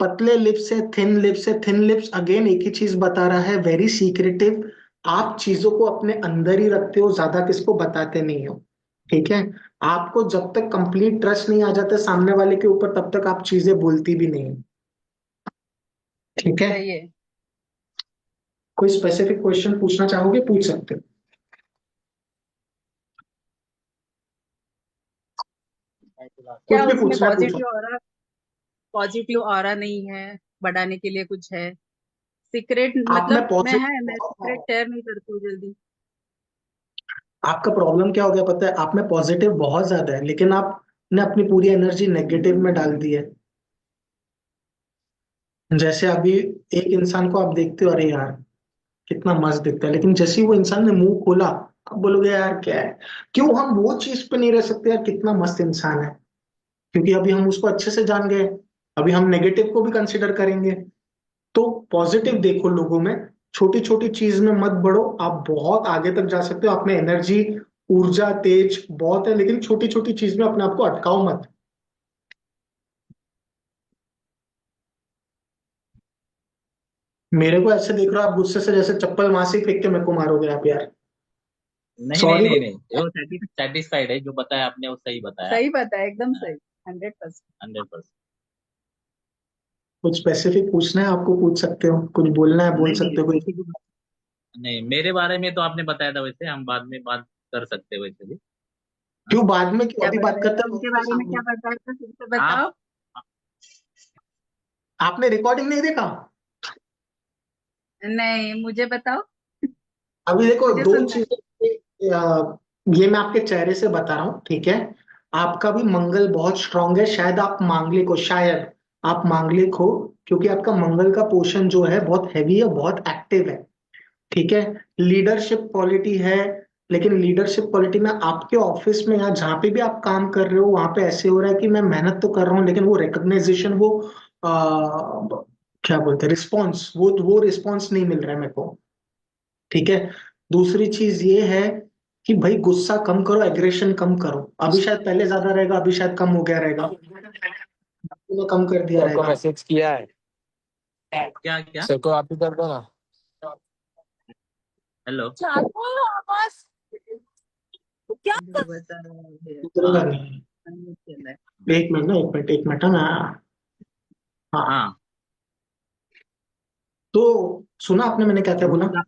पतले लिप्स से थिन लिप्स से थिन लिप्स, अगेन एक ही चीज बता रहा है, वेरी सीक्रेटिव। आप चीजों को अपने अंदर ही रखते हो, ज्यादा किसको बताते नहीं हो। ठीक है, आपको जब तक कंप्लीट ट्रस्ट नहीं आ जाता सामने वाले के ऊपर, तब तक आप चीजें बोलती भी नहीं हो। ठीक है, सही है। कोई स्पेसिफिक क्वेश्चन पूछना चाहोगे, पूछ सकते हो, क्या कुछ भी उसमें पूछना है पूछो। पॉजिटिव ऑरा नहीं है, बढ़ाने के लिए कुछ है? सीक्रेट आप में मतलब पॉजिटिव मैं बहुत है। सीक्रेट शेयर नहीं करती हूँ जल्दी। आपका प्रॉब्लम क्या हो गया पता है, आप में पॉजिटिव बहुत ज्यादा है, लेकिन आपने अपनी पूरी एनर्जी नेगेटिव में डाल दी है। जैसे अभी एक इंसान को आप देखते हो, अरे यार कितना मस्त दिखता है, लेकिन जैसे ही वो इंसान ने मुंह खोला, आप बोलोगे यार क्या है। क्यों हम वो चीज पे नहीं रह सकते, यार कितना मस्त इंसान है, क्योंकि अभी हम उसको अच्छे से जान गए। अभी हम नेगेटिव को भी कंसिडर करेंगे। तो पॉजिटिव देखो लोगों में, छोटी छोटी चीज में मत बढ़ो, आप बहुत आगे तक जा सकते हो, आप में एनर्जी, ऊर्जा, तेज बहुत है, लेकिन छोटी छोटी चीज में अपने आप को अटकाओ मत। मेरे को ऐसे देख रहे हो आप गुस्से से, जैसे चप्पल वहां से ही फेंक के मेरे को मारोगे आप यार। नहीं नहीं सॉरी। नहीं नहीं, वो सेटिस्फाइड है, जो बताया आपने वो सही बताया। सही बात है, एकदम सही। 100%। 100%। कुछ स्पेसिफिक पूछना है आपको, पूछ सकते हो, कुछ बोलना है बोल नहीं नहीं, सकते हो, कोई। किसी को नहीं, मेरे बारे में तो आपने बताया था, वैसे हम बाद में बात कर सकते हैं वैसे भी। हाँ? क्यों बाद में, क्यों क्या अभी बात बताया करते था हैं उनके लोगों के बारे में, सामने। क्या बताया था फिर से आप बताओ। आपने रिकॉर्डिंग नहीं देखा। नहीं, मुझे बताओ। अभी देखो मुझे दो सुनना है। चीजें, ये मैं आपके चेहरे से बता रहा हूँ। ठीक है, आपका भी मंगल बहुत स्ट्रांग है, शायद आप मांगलिक हो, शायद आप मांगलिक हो, क्योंकि आपका मंगल का पोर्शन जो है बहुत हैवी है, बहुत एक्टिव है। ठीक है, लीडरशिप क्वालिटी है, लेकिन लीडरशिप क्वालिटी में आपके ऑफिस में या जहां पे भी आप काम कर रहे हो, वहां पे ऐसे हो रहा है कि मैं मेहनत तो कर रहा हूँ, लेकिन वो रिकग्नाइजेशन, वो क्या बोलते हैं, रिस्पॉन्स, वो रिस्पॉन्स नहीं मिल रहा है मेरे को। ठीक है, दूसरी चीज ये है कि भाई गुस्सा कम करो, एग्रेशन कम करो। अभी शायद पहले ज्यादा रहेगा, अभी शायद कम हो गया रहेगा, आपने कम कर दिया सर को रहेगा। मैसेज किया है, क्या क्या? सर को आप ही कर दो ना। हेलो। जो बता रहे हैं, उतरेगा हाँ नहीं। चल रहा है। एक मिनट ना, एक मिनट, एक मिनट, हाँ। हाँ, हाँ। तो सुना आपने मैंने क्या क्या बोला। गुस्सा,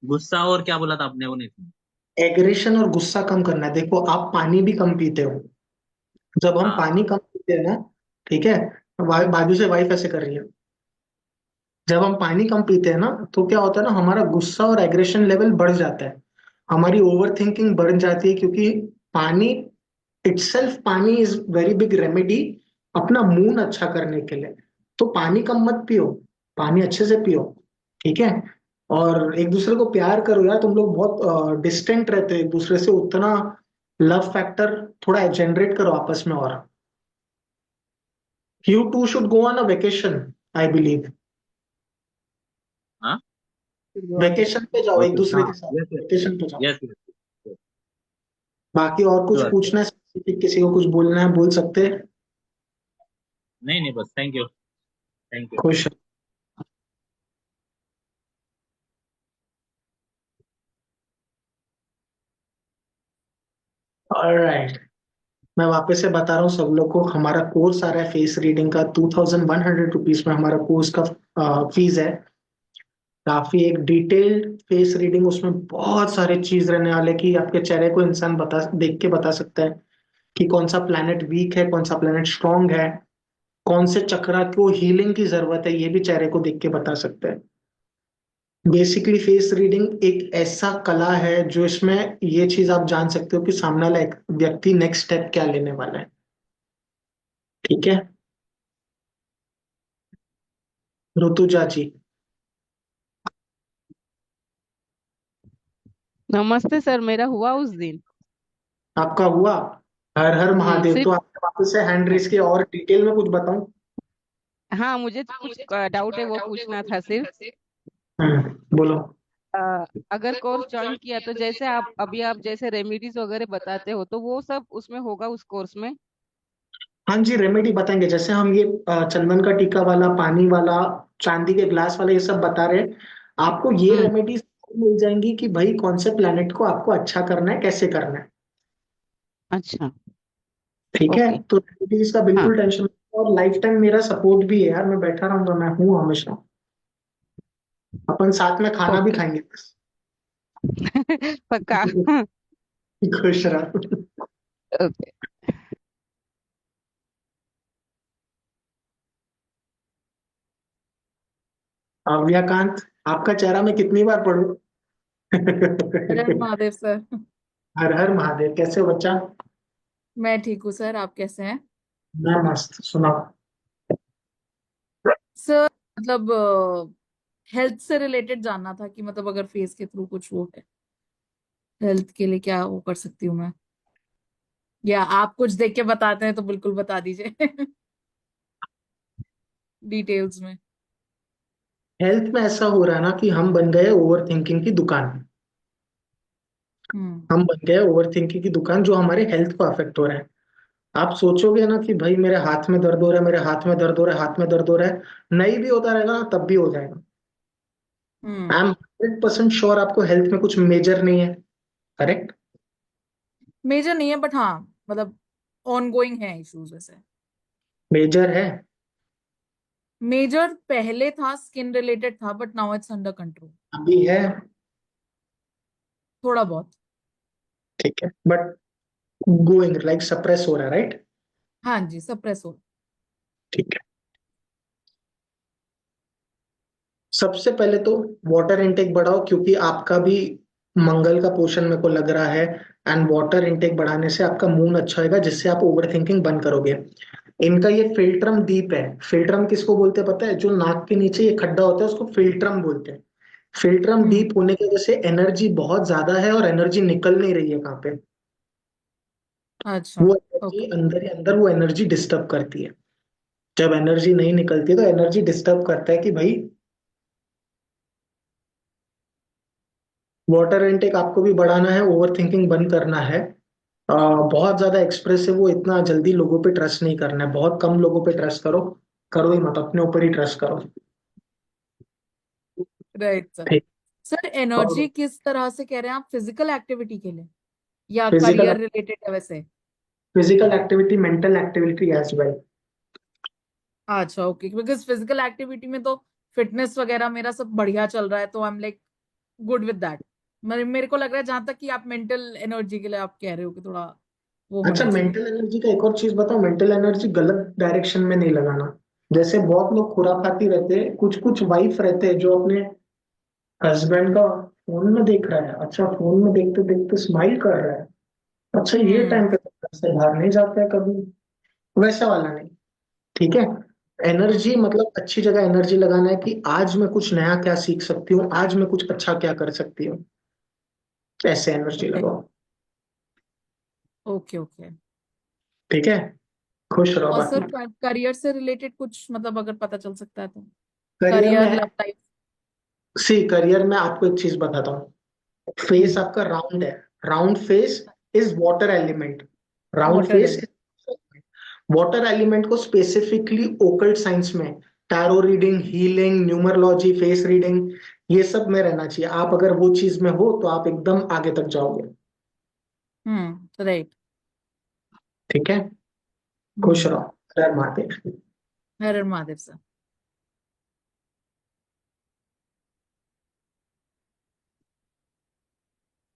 गुस्सा और क्या बोला था आपने, वो नहीं सुना। एग्रेशन और गुस्सा कम करना है। देखो आप पानी भी कम पीते हो, जब हम हाँ पानी कम पीते हैं ना, ठीक है, बाजू से वाइफ ऐसे कर रही है, जब हम पानी कम पीते हैं ना, तो क्या होता है ना, हमारा गुस्सा और एग्रेशन लेवल बढ़ जाता है, हमारी ओवर थिंकिंग बढ़ जाती है, क्योंकि पानी इटसेल्फ, पानी इज वेरी बिग रेमेडी अपना मूड अच्छा करने के लिए। तो पानी कम मत पियो, पानी अच्छे से पियो। ठीक है, और एक दूसरे को प्यार करो यार, तुम लोग बहुत डिस्टेंट रहते हो एक दूसरे से, उतना लव फैक्टर थोड़ा जनरेट करो आपस में। और you two should go on a vacation, I believe. हाँ। वेकेशन पे जाओ एक ओके, दूसरे हाँ, के साथ, यस यस वेकेशन पे जाओ। Yes yes. बाकी और कुछ श्योर श्योर। पूछना है स्पेसिफिक, किसी को कुछ बोलना है बोल सकते हैं। नहीं नहीं, बस थैंक यू। Thank you. खुश ऑलराइट, मैं वापस से बता रहा हूँ सब लोग को, हमारा कोर्स आ रहा है फेस रीडिंग का, 2100 रुपीज में हमारा कोर्स का फीस है। काफी एक डिटेल्ड फेस रीडिंग, उसमें बहुत सारे चीज रहने वाले कि आपके चेहरे को इंसान बता देख के बता सकता है कि कौन सा प्लेनेट वीक है, कौन सा प्लेनेट स्ट्रांग है, कौन से चक्रा को हीलिंग की जरूरत है, ये भी चेहरे को देख के बता सकते हैं। बेसिकली फेस रीडिंग एक ऐसा कला है जो इसमें ये चीज आप जान सकते हो कि सामने वाला एक व्यक्ति नेक्स्ट स्टेप क्या लेने वाला है। ठीक है, ऋतुजा जी। नमस्ते सर, मेरा हुआ उस दिन। आपका हुआ? हर हर महादेव। सिर्फ तो आपके वापस से हैंड रेस के और डिटेल में कुछ बताऊं? हाँ, मुझे कुछ डाउट है, वो पूछना था सिर्फ। बोलो। अगर कोर्स ज्वाइन किया तो जैसे आप जैसे रेमेडीज वगैरह बताते हो तो वो सब उसमें होगा उस कोर्स में? हाँ जी, रेमेडी बताएंगे। जैसे हम ये चंदन का टीका वाला, पानी वाला, चांदी के ग्लास वाला, ये सब बता रहे हैं, आपको ये हम्म। रेमेडीज मिल जाएंगी कि भाई कौन से प्लेनेट को आपको अच्छा करना है, कैसे करना है। अच्छा। ठीक है, ओके। तो रेमेडीज का हाँ। बिल्कुल टेंशन मत लो, और लाइफ टाइम मेरा सपोर्ट भी है यार, मैं बैठा रहूंगा, मैं हूँ हमेशा। अपन साथ में खाना भी ओके। खाएंगे बस। पक्का। खुश रहो। ओके। अव्याकांत, आपका चेहरा मैं कितनी बार पढ़ूं? हर हर महादेव सर। हर हर महादेव। कैसे हो बच्चा? मैं ठीक हूँ सर, आप कैसे हैं? मैं मस्त। सुनाओ। सर मतलब हेल्थ से रिलेटेड जानना था कि मतलब अगर फेस के थ्रू कुछ वो है, हेल्थ के लिए क्या वो कर सकती हूँ मैं, या आप कुछ देख के बताते हैं तो बिल्कुल बता दीजिए डिटेल्स में। हेल्थ में ऐसा हो रहा है ना कि हम बन गए ओवर थिंकिंग की दुकान। हम्म। हम बन गए ओवर थिंकिंग की दुकान, जो हमारे हेल्थ को अफेक्ट हो रहा है। आप सोचोगे ना कि भाई मेरे हाथ में दर्द हो रहा है, मेरे हाथ में दर्द हो रहा है, हाथ में दर्द हो रहा है, नहीं भी होता रहेगा ना तब भी हो जाएगा। आई हम्म। एम 100% श्योर आपको हेल्थ में कुछ मेजर नहीं है। करेक्ट? मेजर नहीं है बट हाँ, मतलब ऑनगोइंग है इश्यूज वैसे। मेजर है। मेजर पहले था, स्किन रिलेटेड था, but now it's under control. अभी है। थोड़ा बहुत। ठीक है, बट गोइंग लाइक सप्रेस हो रहा है, राइट? हाँ जी, सप्रेस हो। ठीक है। सबसे पहले तो वाटर इनटेक बढ़ाओ, क्योंकि आपका भी मंगल का पोर्शन मेरे को लग रहा है। एंड वाटर इनटेक बढ़ाने से आपका मूड अच्छा होगा, जिससे आप ओवर थिंकिंग बंद करोगे। इनका ये फिल्ट्रम डीप है। फिल्ट्रम किसको बोलते हैं पता है? जो नाक के नीचे ये खड्डा होता है उसको फिल्ट्रम बोलते हैं। फिल्ट्रम हम्म। डीप होने की वजह से एनर्जी बहुत ज्यादा है, और एनर्जी निकल नहीं रही है कहाँ पे। अच्छा। वो एनर्जी ओके। अंदर ही अंदर, वो एनर्जी डिस्टर्ब करती है। जब एनर्जी नहीं निकलती तो एनर्जी डिस्टर्ब करता है कि भाई वाटर इनटेक आपको भी बढ़ाना है, ओवर थिंकिंग बंद करना है। बहुत ज्यादा एक्सप्रेसिव वो, इतना जल्दी लोगों पे ट्रस्ट नहीं करना है, बहुत कम लोगों पे ट्रस्ट करो। करो ही मत, अपने ऊपर ही ट्रस्ट करो। Right sir. ठीक। सर और एनर्जी किस तरह से कह रहे हैं आप, फिजिकल एक्टिविटी के लिए या फिजिकल करियर रिलेटेड है वैसे? Physical activity, mental activity as well. अच्छा ओके, बिकॉज फिजिकल एक्टिविटी में तो फिटनेस वगैरह मेरा सब बढ़िया चल रहा है, तो I am like good with that. मेरे को लग रहा है जहां तक कि आप मेंटल एनर्जी के लिए आप कह रहे हो कि थोड़ा वो अच्छा, होना चाहिए। मेंटल एनर्जी का एक और चीज बताओ। मेंटल एनर्जी गलत डायरेक्शन में नहीं लगाना। जैसे बहुत लोग खुराफाती रहते हैं, कुछ कुछ वाइफ रहते हैं जो अपने हस्बैंड का फोन में देख रहा है, अच्छा फोन में देखते देखते स्माइल कर रहा है, अच्छा ये हम्म। टाइम पे तो घर से बाहर नहीं जाता है कभी। वैसा वाला नहीं। ठीक है। एनर्जी मतलब अच्छी जगह एनर्जी लगाना है कि आज मैं कुछ नया क्या सीख सकती हूँ, आज मैं कुछ अच्छा क्या कर सकती हूँ। ऐसे एनर्जी लगाओ। Okay okay. ठीक है। खुश रहो और बाकी। सर करियर से रिलेटेड कुछ मतलब अगर पता चल सकता है तो? करियर करियर, में लव लाइफ। सी करियर में आपको एक चीज बताता हूँ। फेस हम्म। आपका राउंड है। Round face is water element. Round water face. Element. Water element को स्पेसिफिकली ओकल्ट साइंस में tarot reading, healing, numerology, face reading, ये सब में रहना चाहिए। आप अगर वो चीज में हो तो आप एकदम आगे तक जाओगे। राइट। ठीक है, खुश रहो। हर महादेव। हर हर महादेव सर।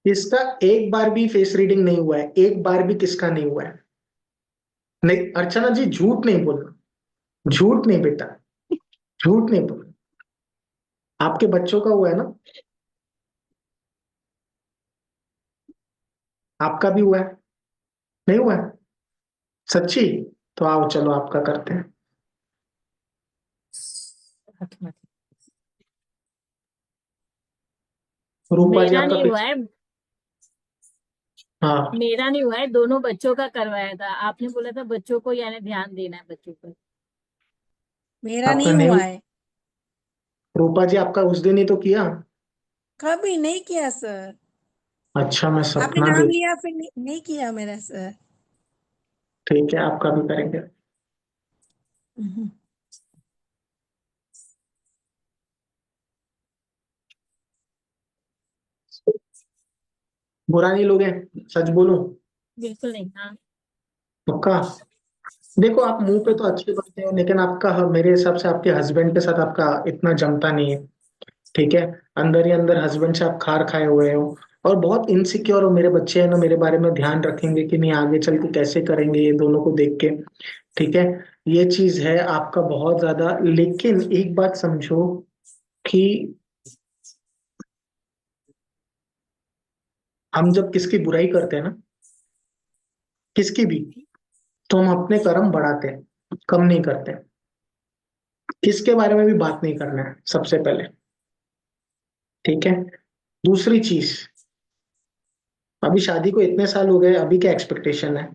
इसका एक बार भी फेस रीडिंग नहीं हुआ है, एक बार भी किसका नहीं हुआ है? नहीं अर्चना जी, झूठ नहीं बोलना, झूठ नहीं बेटा, झूठ नहीं बोलना। आपके बच्चों का हुआ है ना? आपका भी हुआ है? नहीं हुआ है? सच्ची? तो आओ चलो आपका करते हैं। रूपा जी मेरा आपका नहीं हुआ है, हाँ, मेरा नहीं हुआ है, दोनों बच्चों का करवाया था। आपने बोला था बच्चों को यानी ध्यान देना है बच्चों पर। मेरा आपका नहीं नहीं हुआ हुआ। है, रूपा जी आपका उस दिन ही तो किया। कभी नहीं किया सर। अच्छा, मैं आपने सपना नाम देख। लिया फिर नहीं किया मेरा सर। ठीक है, आपका भी करेंगे। हम्म, बुरा नहीं लोगे? सच बोलो। बिल्कुल नहीं। हाँ। पक्का? देखो आप मुंह पे तो अच्छे बनते हो, लेकिन आपका मेरे हिसाब से आपके हस्बैंड के साथ आपका इतना जमता नहीं है। ठीक है, अंदर ही अंदर हस्बैंड से आप खार खाए हुए हो, और बहुत इनसिक्योर हो। मेरे बच्चे हैं ना, मेरे बारे में ध्यान रखेंगे कि नहीं, आगे चल के कैसे करेंगे ये दोनों को देख के। ठीक है, ये चीज है आपका बहुत ज्यादा। लेकिन एक बात समझो कि हम जब किसकी बुराई करते हैं ना, किसकी भी, तो हम अपने कर्म बढ़ाते हैं, कम नहीं करते। किसके बारे में भी बात नहीं करना है सबसे पहले। ठीक है, दूसरी चीज, अभी शादी को इतने साल हो गए, अभी क्या एक्सपेक्टेशन है?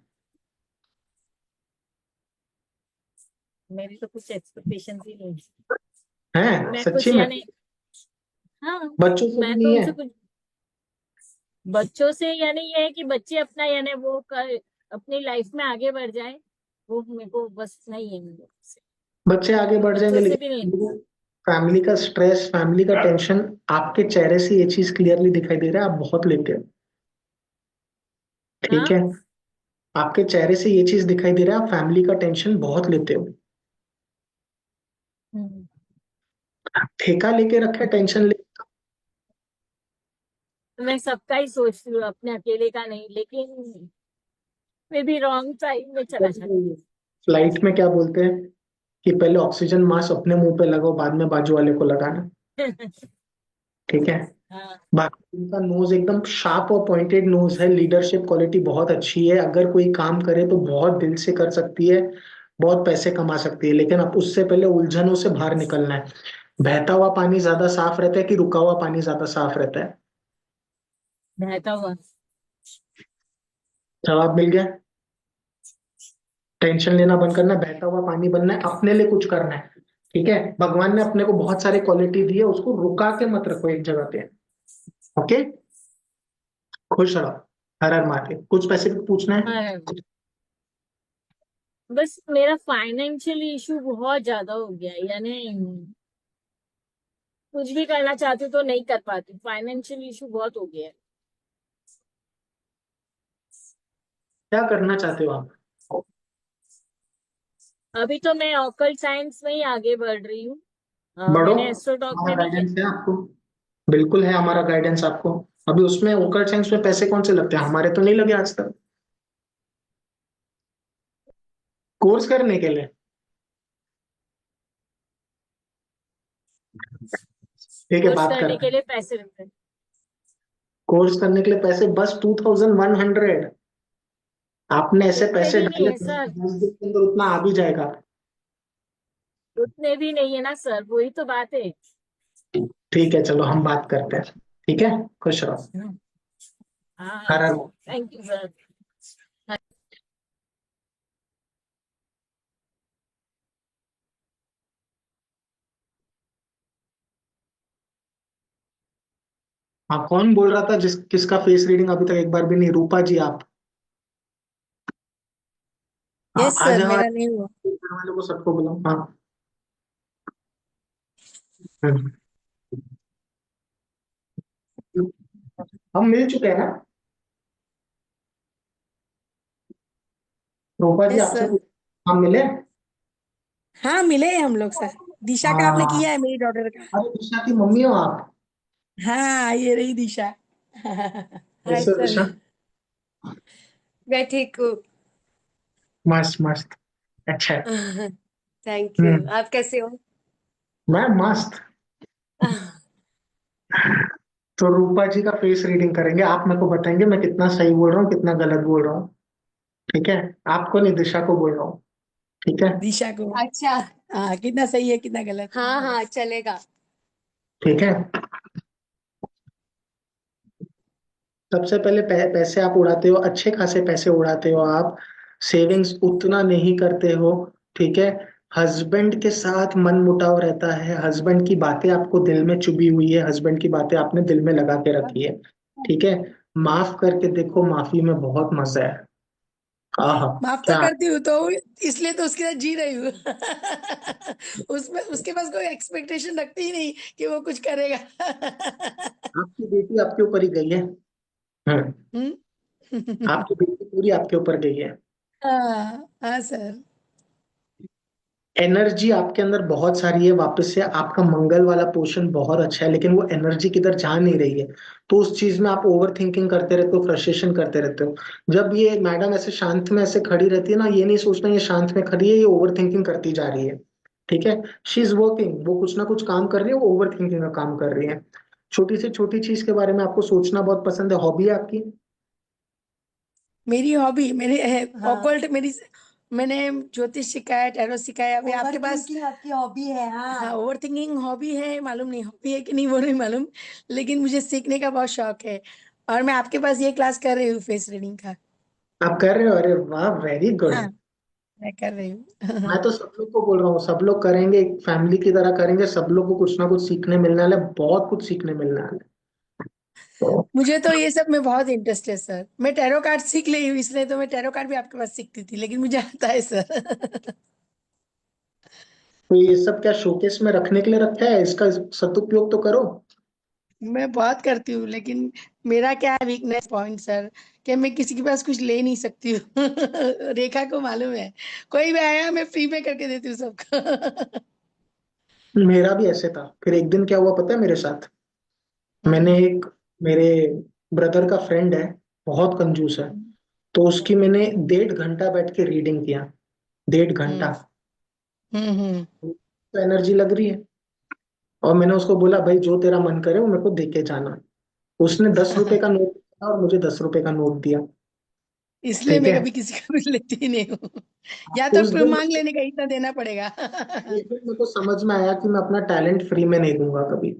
मेरी तो कुछ एक्सपेक्टेशन ही नहीं। हैं मैं सच्ची कुछ में? यानी, हाँ, बच्चों से भी मैं तो नहीं है? उनसे कुछ बच्चों से यानी ये है कि बच्चे अपना यानी वो अपनी लाइफ में आगे बढ़ जाए, वो मेरे को बस नहीं है मेरे से। बच्चे आगे बढ़ जाएंगे, बच्चों से भी नहीं। लेकिन फैमिली का स्ट्रेस, फैमिली का टेंशन, आपके चेहरे से ये चीज क्लियरली दिखाई दे रहा है, आप बहुत लेते हो। ठीक हाँ। है, आपके चेहरे से ये चीज दिखाई दे रहा है, आप फैमिली का टेंशन बहुत लेते हो। हम्म। ठेका लेके रखे टेंशन ले। मैं सबका ही सोचती हूँ, अपने अकेले का नहीं, लेकिन फिर भी रॉन्ग टाइम में चला जाता फ्लाइट में क्या बोलते हैं कि पहले ऑक्सीजन मास्क अपने मुंह पे लगाओ, बाद में बाजू वाले को लगाना। है। ठीक है, हाँ। बाकी उनका नोज एकदम शार्प और पॉइंटेड नोज है, लीडरशिप क्वालिटी बहुत अच्छी है, अगर कोई काम करे तो बहुत दिल से कर सकती है, बहुत पैसे कमा सकती है। लेकिन अब उससे पहले उलझनों से बाहर निकलना है। बहता हुआ पानी ज्यादा साफ रहता है कि रुका हुआ पानी ज्यादा साफ रहता है? बहता हुआ। जवाब मिल गया। टेंशन लेना बंद करना है, बहता हुआ पानी बनना है, अपने लिए कुछ करना है। ठीक है, भगवान ने अपने को बहुत सारे क्वालिटी दी है, उसको रुका के मत रखो एक जगह पे। ओके, खुश रहो। हर हर महादेव। कुछ पैसे भी पूछना है? हाँ, बस मेरा फाइनेंशियल इशू बहुत ज्यादा हो गया है, यानी कुछ भी करना चाहती हूँ तो नहीं कर पाती, फाइनेंशियल इशू बहुत हो गया है। क्या करना चाहते हो आप? अभी तो मैं ऑकल्ट साइंस में ही आगे बढ़ रही हूँ। बढ़ो, मैंने एस्ट्रोटॉक हमारा में भी किया। गाइडेंस है आपको। बिल्कुल है हमारा गाइडेंस आपको। अभी उसमें ओकल्ट साइंस में पैसे कौन से लगते हैं? हमारे तो नहीं लगे आज तक। कोर्स करने के लिए? ठीक है, कोर्स बात करने करते के हैं। लिए पैसे लगते हैं। कोर्स करने के लिए पैसे बस 2100। आपने ऐसे उतने पैसे भी नहीं डाले, है सर, 10 दिन के अंदर उतना आ भी जाएगा। उतने भी नहीं है ना सर, वही तो बात है। ठीक है, चलो हम बात करते हैं। ठीक है, खुश रहो। हाँ, हर हर। Thank you sir. हाँ, कौन बोल रहा था किसका फेस रीडिंग अभी तक एक बार भी नहीं? रूपा जी आप? हाँ, यस आज सर, हमारे मेरा नहीं हुआ। घर वालों को सबको बुलाओ। हाँ। हम्म। हम मिल चुके हैं ना? रूपा जी यस आपसे सर। कुछ काम मिले? हाँ मिले हैं हम लोग सर। दिशा का आपने हाँ। किया है मेरी डॉटर का। अरे दिशा की मम्मी हो आप? हाँ ये रही दिशा। हाय कैसे हो सर। दिशा? मैं ठीक हूँ। मस्त मस्त। अच्छा है। Thank you. हम्म। आप कैसे हो? मैं मस्त। तो रूपा जी का फेस रीडिंग करेंगे, आप मेरे को बताएंगे मैं कितना सही बोल रहा हूँ कितना गलत बोल रहा हूँ। ठीक है? आपको नहीं, दिशा को बोल रहा हूँ। ठीक है? दिशा को। अच्छा। हाँ कितना सही है कितना गलत। हाँ हाँ चलेगा। ठीक है। सबसे पहले पैसे आप उड़ाते हो, अच्छे खासे पैसे उड़ाते हो आप। सेविंग्स उतना नहीं करते हो। ठीक है? हस्बैंड के साथ मन मुटाव रहता है, हस्बैंड की बातें आपको दिल में चुभी हुई है, हस्बैंड की बातें आपने दिल में लगा के रखी है। ठीक है? माफ करके देखो, माफी में बहुत मजा है। आहा। माफ तो क्या। करती हूँ तो इसलिए तो उसके साथ जी रही हूँ। उसमें उसके पास कोई एक्सपेक्टेशन रखती ही नहीं कि वो कुछ करेगा। आपकी बेटी आपके ऊपर ही गई है। हम्म। हम्म। आपकी बेटी पूरी आपके ऊपर गई है। हाँ हाँ सर। एनर्जी आपके अंदर बहुत सारी है, वापस से आपका मंगल वाला पोर्शन बहुत अच्छा है, लेकिन वो एनर्जी किधर जा नहीं रही है। तो उस चीज में आप ओवर थिंकिंग करते रहते हो, फ्रस्ट्रेशन करते रहते हो। जब ये मैडम ऐसे शांत में ऐसे खड़ी रहती है ना, ये नहीं सोचना ये शांत में खड़ी है, ये ओवर थिंकिंग करती जा रही है। ठीक है? शी इज वर्किंग, वो कुछ ना कुछ काम कर रही है, वो ओवर थिंकिंग का काम कर रही है। छोटी से छोटी चीज के बारे में आपको सोचना बहुत पसंद है, हॉबी है आपकी? मेरी हॉबी मेरे हाँ। ऑकल्ट मेरी मैंने ज्योतिष सीखा है, टैरो सीखा है। अभी आपके पास ओवरथिंकिंग आपकी हॉबी है। हाँ हाँ। ओवर थिंकिंग हॉबी है, मालूम नहीं हॉबी है कि नहीं वो नहीं मालूम। लेकिन मुझे सीखने का बहुत शौक है। और मैं आपके पास ये क्लास कर रही हूँ फेस रीडिंग का। आप कर रहे हो? अरे वाह, वेरी गुड। हाँ मैं कर रही मैं हूँ। तो सब लोग को बोल रहा हूँ, सब लोग करेंगे, एक फैमिली की तरह करेंगे, सब लोग को कुछ ना कुछ सीखने मिलने वाला है, बहुत कुछ सीखने मिलने वाला है। तो मुझे तो ये सब में बहुत इंटरेस्ट है सर। मैं टैरो कार्ड सीख रही हूँ, इसलिए तो मैं टैरो कार्ड भी आपके पास सीखती थी, लेकिन मुझे आता है सर। तो ये सब क्या शोकेस में रखने के लिए रखा है? इसका सदुपयोग तो करो। मैं बहुत करती हूँ, लेकिन मेरा क्या है वीकनेस पॉइंट सर, कि मैं किसी के पास कुछ ले नहीं सकती हूँ। रेखा को मालूम है, कोई भी आया मैं फ्री में करके देती हूँ सबको। मेरा भी ऐसे था, फिर एक दिन क्या हुआ पता है मेरे साथ? मैंने हम्म। एक, मेरे ब्रदर का फ्रेंड है, बहुत कंजूस है। तो उसकी मैंने 1.5 घंटा बैठ के रीडिंग किया। 1.5 घंटा। हम्म। हम्म। तो एनर्जी लग रही है। और मैंने उसको बोला भाई जो तेरा मन करे वो मेरे को दे के जाना। उसने 10 रुपए का नोट दिया और मुझे 10 रुपए का नोट दिया। इसलिए ठीक मैं है? कभी किसी का भी लेती ही नहीं हूँ। या तो उस दिन मांग लेने का इतना देना पड़ेगा। उस दिन मेरे को समझ में आया कि मैं अपना टैलेंट फ्री में नहीं दूंगा कभी।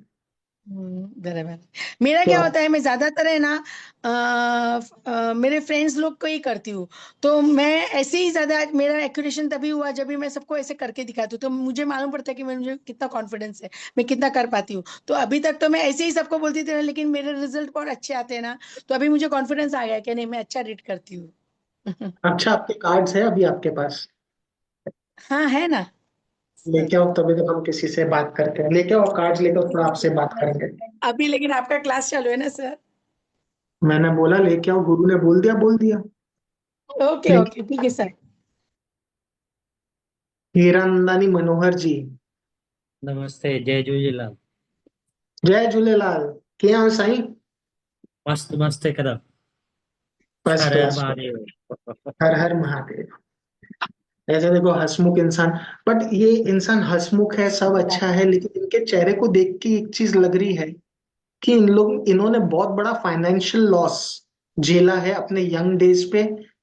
बराबर। मेरा तो क्या होता है, मैं ज्यादातर है ना मेरे फ्रेंड्स लोग को ही करती हूँ। तो मैं ऐसे ही ज्यादा मेरा एक्यूरेशन तभी हुआ जब भी मैं सबको ऐसे करके दिखाती हूँ, तो मुझे मालूम पड़ता है कि मुझे कितना कॉन्फिडेंस है, मैं कितना कर पाती हूँ। तो अभी तक तो मैं ऐसे ही सबको बोलती थी ना, लेकिन मेरे रिजल्ट बहुत अच्छे आते हैं ना, तो अभी मुझे कॉन्फिडेंस आ गया कि नहीं मैं अच्छा रीड करती हूँ। अच्छा, आपके कार्ड्स है अभी आपके पास? हाँ है ना सर। लेके आओ, तभी तो हम किसी से बात करते हैं। लेके आओ कार्ड्स, लेके आओ, थोड़ा आपसे बात करेंगे। अभी लेकिन आपका क्लास चालू है ना सर। मैंने बोला लेके आओ, गुरु ने बोल दिया बोल दिया। ओके लेके ओके ठीक है सर। हीरानंदानी मनोहर जी। नमस्ते, जय झूलेलाल। जय झूलेलाल। कीअं आहियो साईं? मस्त मस्त हिकदम। फर्स्ट हर हर क्लास। महादेव। हर हर महादेव। ऐसे देखो हंसमुख इंसान, बट ये इंसान हंसमुख है, सब अच्छा है, लेकिन इनके चेहरे को देख के एक चीज लग रही है कि इन्होंने बहुत बड़ा फाइनेंशियल लॉस झेला है अपने यंग डेज पे,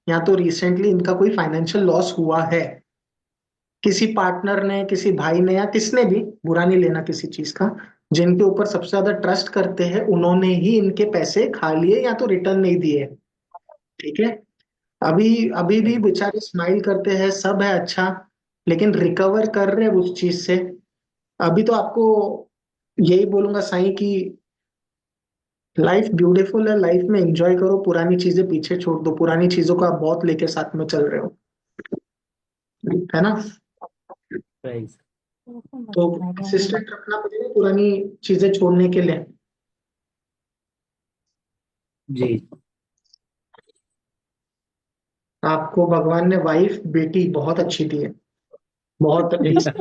या तो रिसेंटली इनका कोई फाइनेंशियल लॉस हुआ है। किसी पार्टनर ने, किसी भाई ने, या किसने भी, बुरा नहीं लेना किसी चीज का, जिनके ऊपर सबसे ज्यादा ट्रस्ट करते हैं उन्होंने ही इनके पैसे खा लिए या तो रिटर्न नहीं दिए। ठीक है? अभी अभी भी बेचारे स्माइल करते हैं, सब है अच्छा, लेकिन रिकवर कर रहे हैं उस चीज से। अभी तो आपको यही बोलूंगा साईं कि लाइफ ब्यूटीफुल है, लाइफ में एंजॉय करो, पुरानी चीजें पीछे छोड़ दो, पुरानी चीजों को आप बहुत लेके साथ में चल रहे हो। है ना? प्राइज। तो कंसिस्टेंट रखना पड़ेगा पुरानी चीजें छोड़ने के लिए। जी। आपको भगवान ने वाइफ बेटी बहुत अच्छी दी है, बहुत ऐसा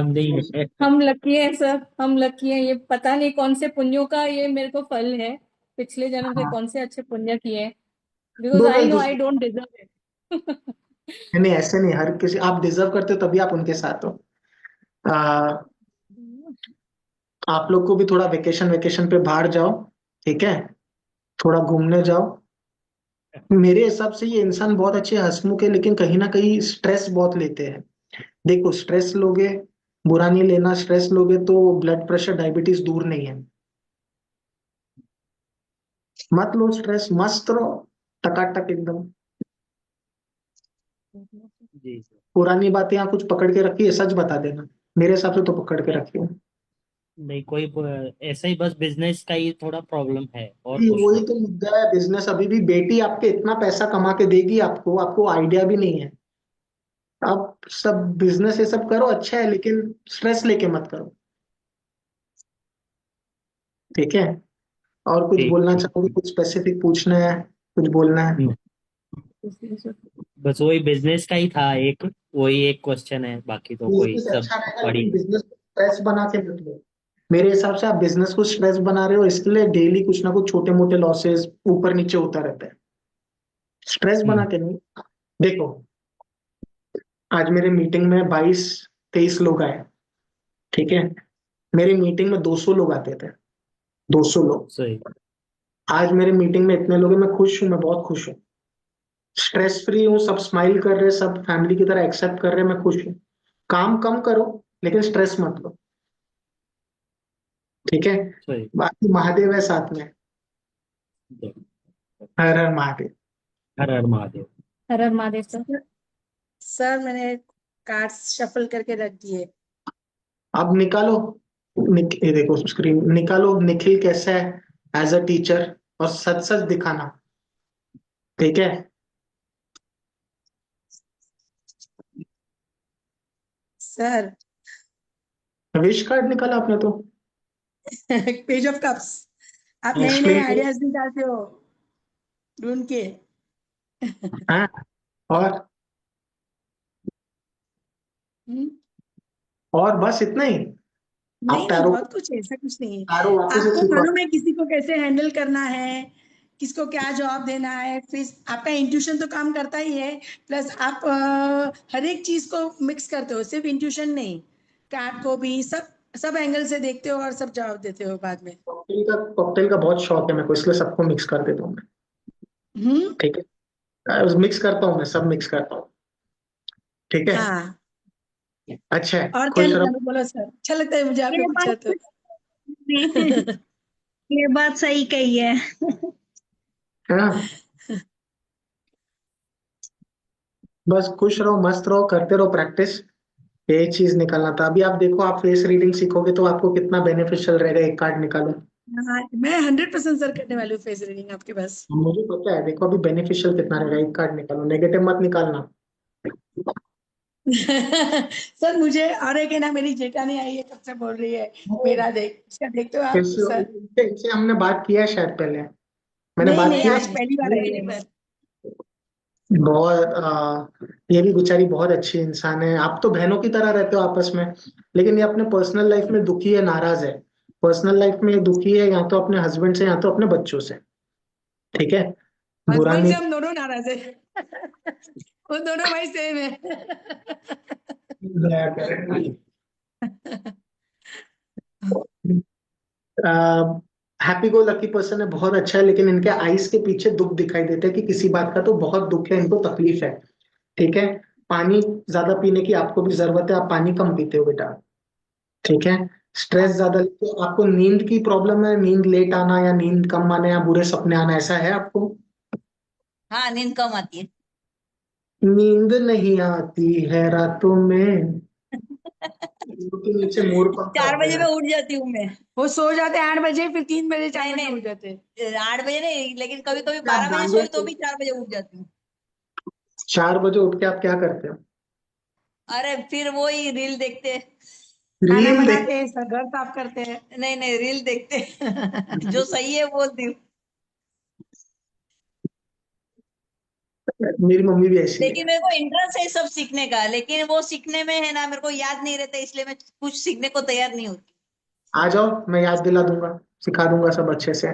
नहीं है। हम लकी हैं सर, हम लकी हैं। ये पता नहीं कौन से पुण्यों का ये मेरे को फल है, पिछले जन्म से हाँ, कौन से अच्छे पुण्य किए हैं, बिकॉज दोनों आई एक नो आई दूसरे डोंट डिजर्व इट। नहीं, ऐसे नहीं, हर किसी आप डिजर्व करते हो तभी आप उनके साथ हो। आ, आप लोग को भी थोड़ा वेकेशन वेकेशन पे बाहर जाओ, ठीक है, थोड़ा घूमने जाओ। मेरे हिसाब से ये इंसान बहुत अच्छे हंसमुख है, लेकिन कहीं ना कहीं स्ट्रेस बहुत लेते हैं। देखो, स्ट्रेस लोगे, बुरा नहीं लेना, स्ट्रेस लोगे तो ब्लड प्रेशर डायबिटीज दूर नहीं है। मत लो स्ट्रेस, मस्त रहो, टकाटक एकदम। जी सर। पुरानी बातें यहाँ कुछ पकड़ के रखी है, सच बता देना, मेरे हिसाब से तो पकड़ के रखी है। नहीं कोई ऐसा ही बस बिजनेस का ही थोड़ा प्रॉब्लम है और ये कुछ वही नहीं। तो मुद्दा है, बिजनेस अभी भी बेटी आपके इतना पैसा कमा के देगी आपको, आपको आइडिया भी नहीं है। आप सब बिजनेस ये सब करो, अच्छा है, लेकिन स्ट्रेस लेके मत करो, ठीक है। और कुछ ठीक बोलना ठीक। चाहोगे, कुछ स्पेसिफिक पूछना है, कुछ बोलना है? बस वही बिजनेस का ही था एक, वही एक क्वेश्चन है, बाकी तो कोई बिजनेस सब अच्छा रहेगा, बड़ी। लेकिन बिजनेस को स्ट्रेस बना के मत लो। मेरे हिसाब से आप बिजनेस को स्ट्रेस बना रहे हो, इसके लिए डेली कुछ ना कुछ छोटे मोटे लॉसेस ऊपर नीचे होता रहता है, स्ट्रेस बना के नहीं। देखो, आज मेरे मीटिंग में 22-23 लोग आए, ठीक है। मेरी मीटिंग में 200 लोग आते थे, 200 लोग। सही। आज मेरे मीटिंग में इतने लोग हैं, मैं खुश हूँ, मैं बहुत खुश हूँ, स्ट्रेस फ्री हूँ, सब स्माइल कर रहे हैं, सब फैमिली की तरह एक्सेप्ट कर रहे हैं, मैं खुश हूँ। काम कम करो, लेकिन स्ट्रेस मत लो, ठीक है। सही। बाकी महादेव है साथ में। हर हर महादेव। हर हर महादेव। हर हर महादेव सर। सर मैंने कार्ड्स शफल करके रख दिए। अब निकालो, ये देखो स्क्रीन, निकालो निखिल कैसा है एज अ टीचर, और सच सच दिखाना, ठीक है। सर विश कार्ड निकाला आपने तो। पेज ऑफ कप्स, आप नए नए एक्सप्लेन करो। आइडियाज निकालते हो ढूंढ के। हाँ, और हम्म, और बस इतना ही? आप नहीं नहीं, टैरो, बहुत कुछ है, ऐसा कुछ नहीं है। टैरो वापस से आपको सीखो। मालूम है किसी को कैसे हैंडल करना है, किसको क्या जवाब देना है, फिर आपका इंट्यूशन तो काम करता ही है, प्लस आप हर एक चीज को मिक्स करते हो, सिर्फ इंट्यूशन नहीं, कार्ड को भी सब सब एंगल से देखते हो और सब जवाब देते हो बाद में। कॉकटेल का बहुत शौक है मेरे को, इसलिए सबको मिक्स कर देता हूँ मैं, हम्म। ठीक है। मिक्स करता हूँ मैं, सब मिक्स करता हूँ, ठीक है। हाँ, अच्छा है, और क्या खुश रहो। निकालो बोलो सर, अच्छा लगता है मुझे आपने ये पूछा बात तो। ये बात सही कही है। हाँ, बस खुश रहो, मस्त रहो, करते रहो प्रैक्टिस। एक चीज निकालना था, अभी आप देखो, आप फेस रीडिंग सीखोगे तो आपको कितना बेनिफिशियल रहेगा, एक कार्ड निकालो। हाँ, मैं 100% सर करने वाली हूँ फेस रीडिंग आपके पास। मुझे पता है, देखो अभी बेनिफिशियल कितना रहेगा, एक कार्ड निकालो, नेगेटिव मत निकालना। सर मुझे और एक है ना, मेरी जेठानी आई है, कब से बोल रही है मेरा देख, इसका देखते हो आप इससे सर? इनसे हमने बात किया है शायद पहले, मैंने नहीं बात नहीं, किया आज है? पहली बार आई है। बहुत ये भी बेचारी बहुत अच्छी इंसान है, आप तो बहनों की तरह रहते हो आपस में, लेकिन ये अपने पर्सनल लाइफ में दुखी है, नाराज है। पर्सनल लाइफ में ये दुखी है, या तो अपने हस्बैंड से या तो अपने बच्चों से, ठीक है। बुरा हस्बैंड नहीं। से हम दोनों नाराज है। वो दोनों भाई सेम है। दया करें। हैप्पी गो लकी पर्सन है, बहुत अच्छा है, लेकिन इनके आईज के पीछे दुख दिखाई देता है कि किसी बात का तो बहुत दुख है, इनको तकलीफ है, ठीक है। पानी ज्यादा पीने की आपको भी जरूरत है, आप पानी कम पीते हो बेटा, ठीक है। स्ट्रेस ज्यादा लेते हो, आपको नींद की प्रॉब्लम है, नींद लेट आना या नींद कम आना या बुरे सपने आना, ऐसा है आपको? हाँ, नींद कम आती है। नींद नहीं आती है रातों में, के नीचे मोर पंख 4 बजे करते में हैं। उठ जाती हूँ मैं। वो सो जाते हैं 8 बजे, फिर 3 बजे 4 बजे नहीं उठ जाते हैं। नहीं, 8 बजे नहीं, लेकिन कभी कभी क्या आप 12 बजे डांडिया, सोई तो भी 4 बजे उठ जाती हूँ। 4 बजे उठ के आप क्या करते हो? अरे फिर वही रील देखते। खाना रील देख, बनाते हैं, घर साफ करते हैं। नहीं नहीं, रील देखते। जो सही है बोलती हूँ। मेरी मम्मी भी ऐसी है। लेकिन मेरे को इंटरेस्ट है सब सीखने का, लेकिन वो सीखने में है ना मेरे को याद नहीं रहता, इसलिए मैं कुछ सीखने को तैयार नहीं होती। आ जाओ, मैं याद दिला दूंगा, सिखा दूंगा सब अच्छे से।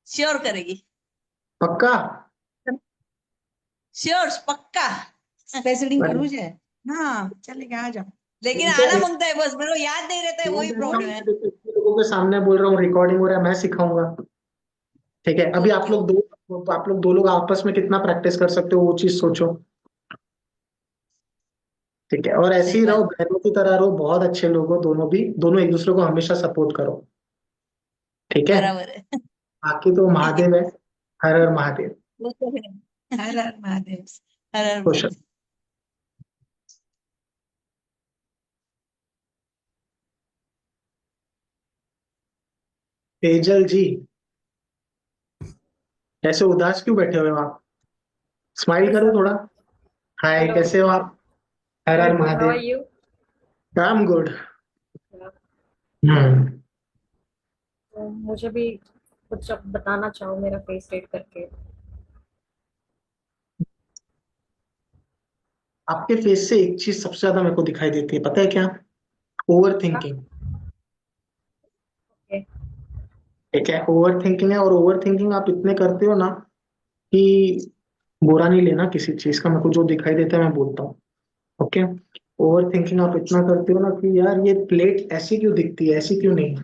श्योर करेगी? पक्का? श्योर पक्का। स्पेसिडिंग करूँ है। हाँ चलेगा, आ जाओ। लेकिन ठीक है, आना मांगता है बस, मेरे को याद नहीं रहता है, वही प्रॉब्लम है। लोगों के सामने बोल रहा हूँ, रिकॉर्डिंग हो रहा है, मैं सिखाऊंगा। ठीक है, अभी आप लोग दो लोग आपस में कितना प्रैक्टिस कर सकते हो वो चीज सोचो। ठीक है, और ऐसे सही ही रहो, बात। बहनों की तरह रहो, बहुत अच्छे लोग हो दोनों भी, दोनों एक दूसरे को हमेशा सपोर्ट करो। ठीक है, बराबर है। बाकी तो ठीक है, महादेव है। हर हर महादेव। वो तो है। हर हर महादेव। हर हर खुश महादेव। रहो। तेजल जी, ऐसे उदास क्यों बैठे हुए हो आप? स्माइल करो थोड़ा। हाय, Hello, कैसे हो आप? हर हर good, good. How are Mahadev. you? I am good. Yeah. हम्म। तो मुझे भी कुछ अब बताना चाहो मेरा फेस रेट करके। आपके फेस से एक चीज सबसे ज्यादा मेरे को दिखाई देती है, पता है क्या? Over thinking. ओके, ठीक है, ओवर थिंकिंग है, और ओवर थिंकिंग आप इतने करते हो ना कि बुरा नहीं लेना किसी चीज का, मेरे को जो दिखाई देता है मैं बोलता हूँ। ओके, ओवर थिंकिंग आप इतना करते हो ना कि यार ये प्लेट ऐसी क्यों दिखती है, ऐसी क्यों नहीं है।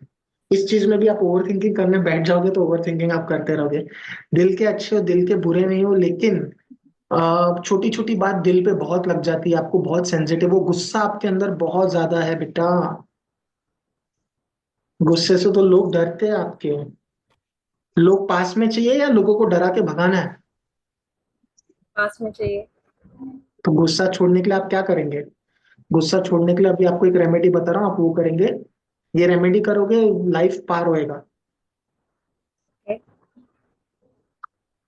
इस चीज में भी आप ओवर थिंकिंग करने बैठ जाओगे तो ओवर थिंकिंग आप करते रहोगे। दिल के अच्छे हो, दिल के बुरे नहीं हो, लेकिन छोटी छोटी बात दिल पे बहुत लग जाती है, आपको बहुत सेंसिटिव, वो गुस्सा आपके अंदर बहुत ज्यादा है बेटा। गुस्से से तो लोग डरते हैं आपके। लोग पास में चाहिए या लोगों को डरा के भगाना है? पास में चाहिए। तो गुस्सा छोड़ने के लिए आप क्या करेंगे? गुस्सा छोड़ने के लिए अभी आपको एक रेमेडी बता रहा हूँ, आप वो करेंगे। ये रेमेडी करोगे, लाइफ पार होएगा। ओके,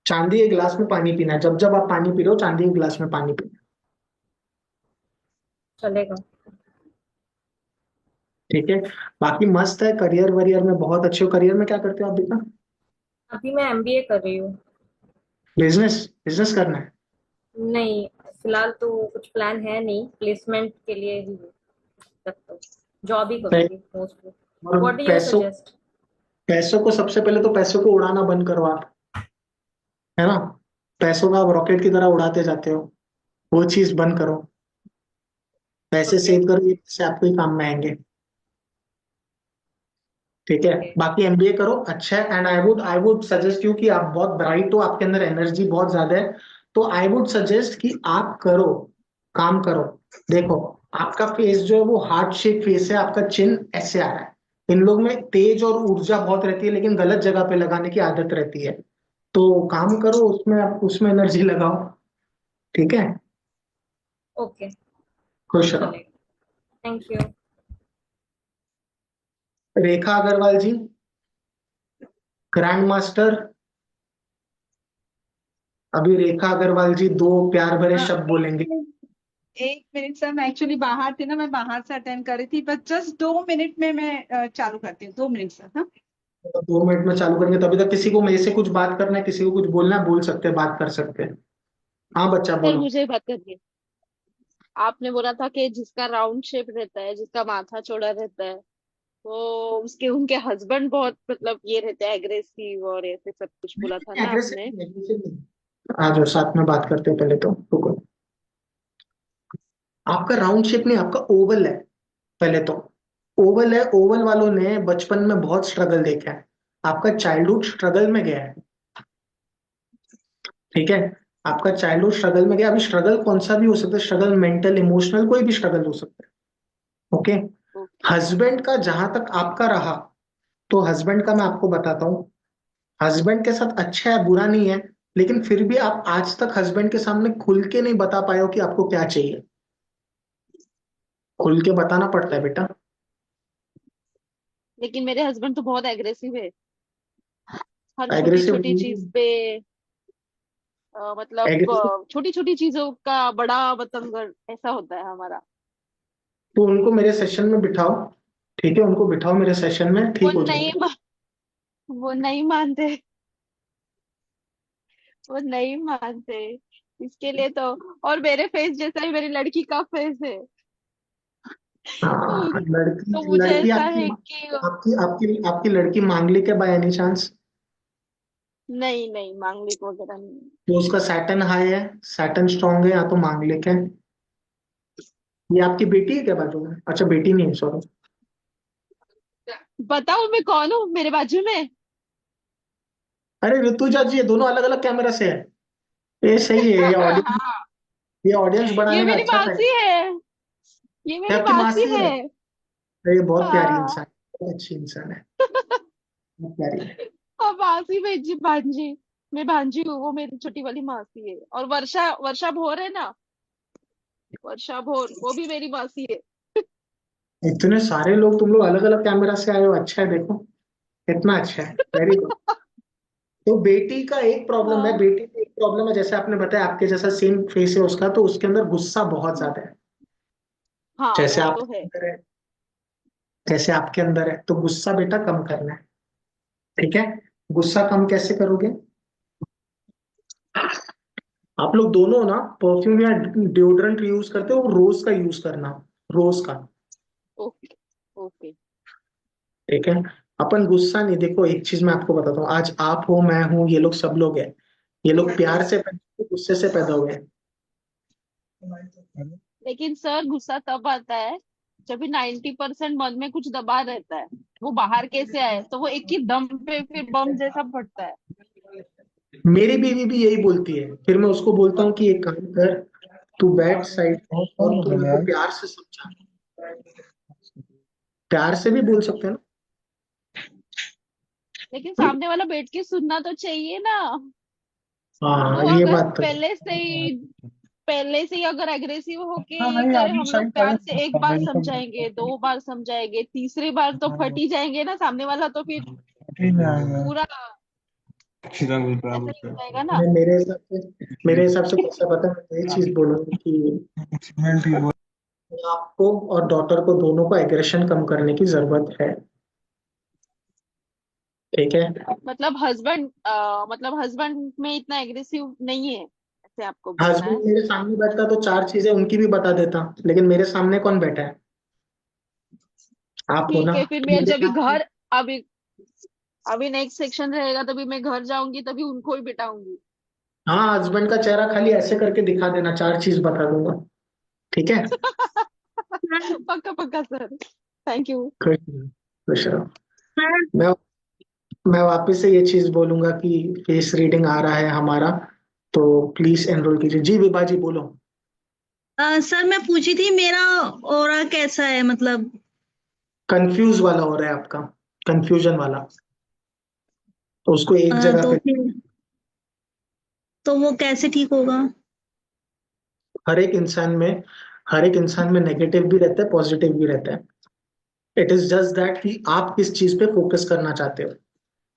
चांदी के गिलास में पानी पीना है, जब जब आप पानी पी रहे हो चांदी के गिलास में पानी पीना। चलेगा। ठीक है, बाकी मस्त है, करियर वरियर में बहुत अच्छे हो। करियर में क्या करते हो आप बेटा? अभी मैं एमबीए कर रही हूँ। बिजनेस? बिजनेस करना है? नहीं, फिलहाल तो कुछ प्लान है नहीं, प्लेसमेंट के लिए ही तब तो जॉब ही पै- करूंगी मोस्टली। और व्हाट डू यू पैसों सजेस्ट? पैसों को सबसे पहले तो पैसों को उड़ाना बंद करो आप, है ना? पैसों का आप रॉकेट की तरह उड़ाते जाते हो, वो चीज बंद करो। पैसे ओके, सेव करो, ये पैसे आपको ही काम में आएंगे। ठीक है, ओके, बाकी एमबीए करो, अच्छा है। And I would suggest you कि आप बहुत ब्राइट हो, आपके अंदर एनर्जी बहुत ज्यादा है, तो आई वुड सजेस्ट कि आप करो, काम करो। देखो, आपका फेस जो है वो हार्ट शेप फेस है, आपका चिन ऐसे आ रहा है। इन लोग में तेज और ऊर्जा बहुत रहती है, लेकिन गलत जगह पे लगाने की आदत रहती है। तो काम करो उसमें, आप उसमें एनर्जी लगाओ। ठीक है, ओके, खुश रहो। चलेगा। Thank you. Rekha Agarwal ji, grandmaster. अभी रेखा अग्रवाल जी दो प्यार भरे शब्द बोलेंगे। एक मिनट सर, मैं एक्चुअली बाहर थी ना, मैं बाहर से अटेंड कर रही थी, बस जस्ट 2 मिनट में मैं चालू करती हूँ। 2 मिनट सर। हाँ, तो 2 मिनट में चालू करेंगे, तभी तक किसी को मेरे से कुछ बात करना है, किसी को कुछ बोलना है, बोल सकते हैं, बात कर सकते हैं। हाँ बच्चा सर बोलो। मुझे बात करनी है। आपने बोला था कि जिसका राउंड शेप रहता है, जिसका माथा चौड़ा रहता है, तो उसके उनके हस्बैंड बहुत मतलब ये रहते हैं एग्रेसिव और ऐसे सब कुछ बोला था ना एग्रेसिव आपने। नहीं, एग्रेसिव नहीं। आ जाओ साथ में बात करते हैं, पहले तो रुको। आपका राउंड शेप नहीं, आपका ओवल है। पहले तो ओवल है, ओवल वालों ने बचपन में बहुत स्ट्रगल देखा है, आपका चाइल्डहुड स्ट्रगल में गया है। ठीक है, आपका चाइल्डहुड स्ट्रगल में गया। अभी स्ट्रगल कौन सा भी हो सकता है, स्ट्रगल मेंटल इमोशनल कोई भी स्ट्रगल हो सकता है। ओके, ओके, हस्बैंड का जहां तक आपका रहा, तो हस्बैंड का मैं आपको बताता हूँ। हस्बैंड के साथ अच्छा है, बुरा नहीं है, लेकिन फिर भी आप आज तक हस्बैंड के सामने खुल के नहीं बता पाए हो कि आपको क्या चाहिए। खुल के बताना पड़ता है बेटा। लेकिन मेरे हस्बैंड तो बहुत एग्रेसिव है, हर छोटी एग्रेसिव? छोटी चीज पे मतलब एग्रेसिव छोटी छोटी चीजों का बड़ा बतंगड़ ऐसा होता है हमारा। तो उनको मेरे सेशन में बिठाओ। ठीक है, उनको बिठाओ मेरे सेशन में, वो ठीक हो नहीं जाएगा। मा- वो नहीं मानते। वो नहीं मानते इसके लिए तो। और मेरे फेस जैसा ही मेरी लड़की का फेस है। हाँ, लड़की तो मुझे लड़की ऐसा आपकी है कि आपकी आपकी आपकी लड़की मांगलिक है बाय एनी चांस? नहीं नहीं, मांगलिक वगैरह नहीं। तो उसका सैटर्न हाई है, सैटर्न स्ट्रांग है, या तो मांगलिक है। ये आपकी बेटी है क्या बाजू में? अच्छा, बेटी नहीं है, सॉरी। बताओ मैं कौन हूँ मेरे बाजू में? अरे ऋतुजा जी, ये दोनों अलग अलग कैमरा से है। ये सही है, ये ऑडियंस ये बढ़ाने का मेरी अच्छा था। मासी है। ये ये मेरी आपकी मासी मासी है। है? अरे, ये बहुत प्यारी हाँ। इंसान, बहुत अच्छी इंसान है, बहुत प्यारी है। और मासी मेरी भांजी। मैं भांजी हूँ, वो मेरी छोटी वाली मासी है। और वर्षा वर्षा भोर है ना, वर्षा भोर वो भी मेरी मासी है। इतने सारे लोग, तुम लोग अलग अलग कैमरा से आए हो, अच्छा है, देखो इतना अच्छा है, वेरी गुड। तो बेटी का एक प्रॉब्लम है, हाँ बेटी की एक प्रॉब्लम है, जैसे आपने बताया आपके जैसा सेम फेस है उसका, तो उसके अंदर गुस्सा बहुत ज्यादा है। हाँ, जैसे वो तो आपके है। अंदर है, जैसे आपके अंदर है, तो गुस्सा बेटा कम करना है। ठीक है? गुस्सा कम कैसे करोगे? आप लोग दोनों ना परफ्यूम या डिओड्रेंट यूज करते हो, रोज का यूज करना, रोज का। Okay okay. ठीक है? अपन गुस्सा नहीं, देखो एक चीज मैं आपको बताता हूँ, आज आप हो, मैं हूँ, ये लोग सब लोग हैं, ये लोग प्यार से पैदा हुए, गुस्से से पैदा हुए हैं। लेकिन सर गुस्सा तब आता है जब भी 90% मन में कुछ दबा रहता है। वो बाहर कैसे आए, तो वो एक ही दम पे फिर बम जैसा फटता है। मेरी बीवी भी यही बोलती है, फिर मैं उसको बोलता हूँ कि एक काम कर, तू बैठ साइड और तू मेरे को प्यार से समझा। प्यार से भी बोल सकते हैं ना। लेकिन सामने वाला बैठ के सुनना तो चाहिए ना। हाँ, वो ये अगर बात तो है। पहले से ही अगर एग्रेसिव होके करे, हम लोग प्यार से एक बार समझाएंगे, दो बार समझाएंगे, तीसरी बार तो फट ही जाएंगे ना सामने वाला, तो फिर पूरा ऐसा ही हो जाएगा ना। मेरे हिसाब से कैसा पता है, मैं यही चीज बोलूंगी कि आपको और डॉटर को, दोनों को एग्रेशन कम करने की जरूरत है। ठीक है? मतलब हस्बैंड में इतना एग्रेसिव नहीं है, ऐसे आपको बोलना है। हस्बैंड मेरे सामने बैठता तो चार चीजें उनकी भी बता देता, लेकिन मेरे सामने कौन बैठा है? आप हो ना, ठीक है, फिर तो मैं मेरे जब भी हिसाब से। घर, अभी अभी नेक्स्ट सेक्शन रहेगा, तभी मैं घर जाऊंगी, तभी उनको ही बिठाऊंगी। हाँ, हस्बैंड का चेहरा खाली ऐसे करके दिखा देना, चार चीज बता दूंगा। ठीक है? पक्का पक्का सर। Thank you. खुश रहो, खुश रहो। मैं मैं वापस से ये चीज बोलूंगा कि फेस रीडिंग आ रहा है हमारा, तो प्लीज एनरोल कीजिए। जी विभा जी, बोलो। सर मैं पूछी थी मेरा ऑरा कैसा है, मतलब कंफ्यूज वाला हो रहा है आपका, कंफ्यूजन वाला, तो उसको एक जगह तो पे। फिर तो वो कैसे ठीक होगा? हर एक इंसान में हर एक इंसान में नेगेटिव भी रहता है, पॉजिटिव भी रहता है। इट इज जस्ट दैट कि आप किस चीज पे फोकस करना चाहते हो।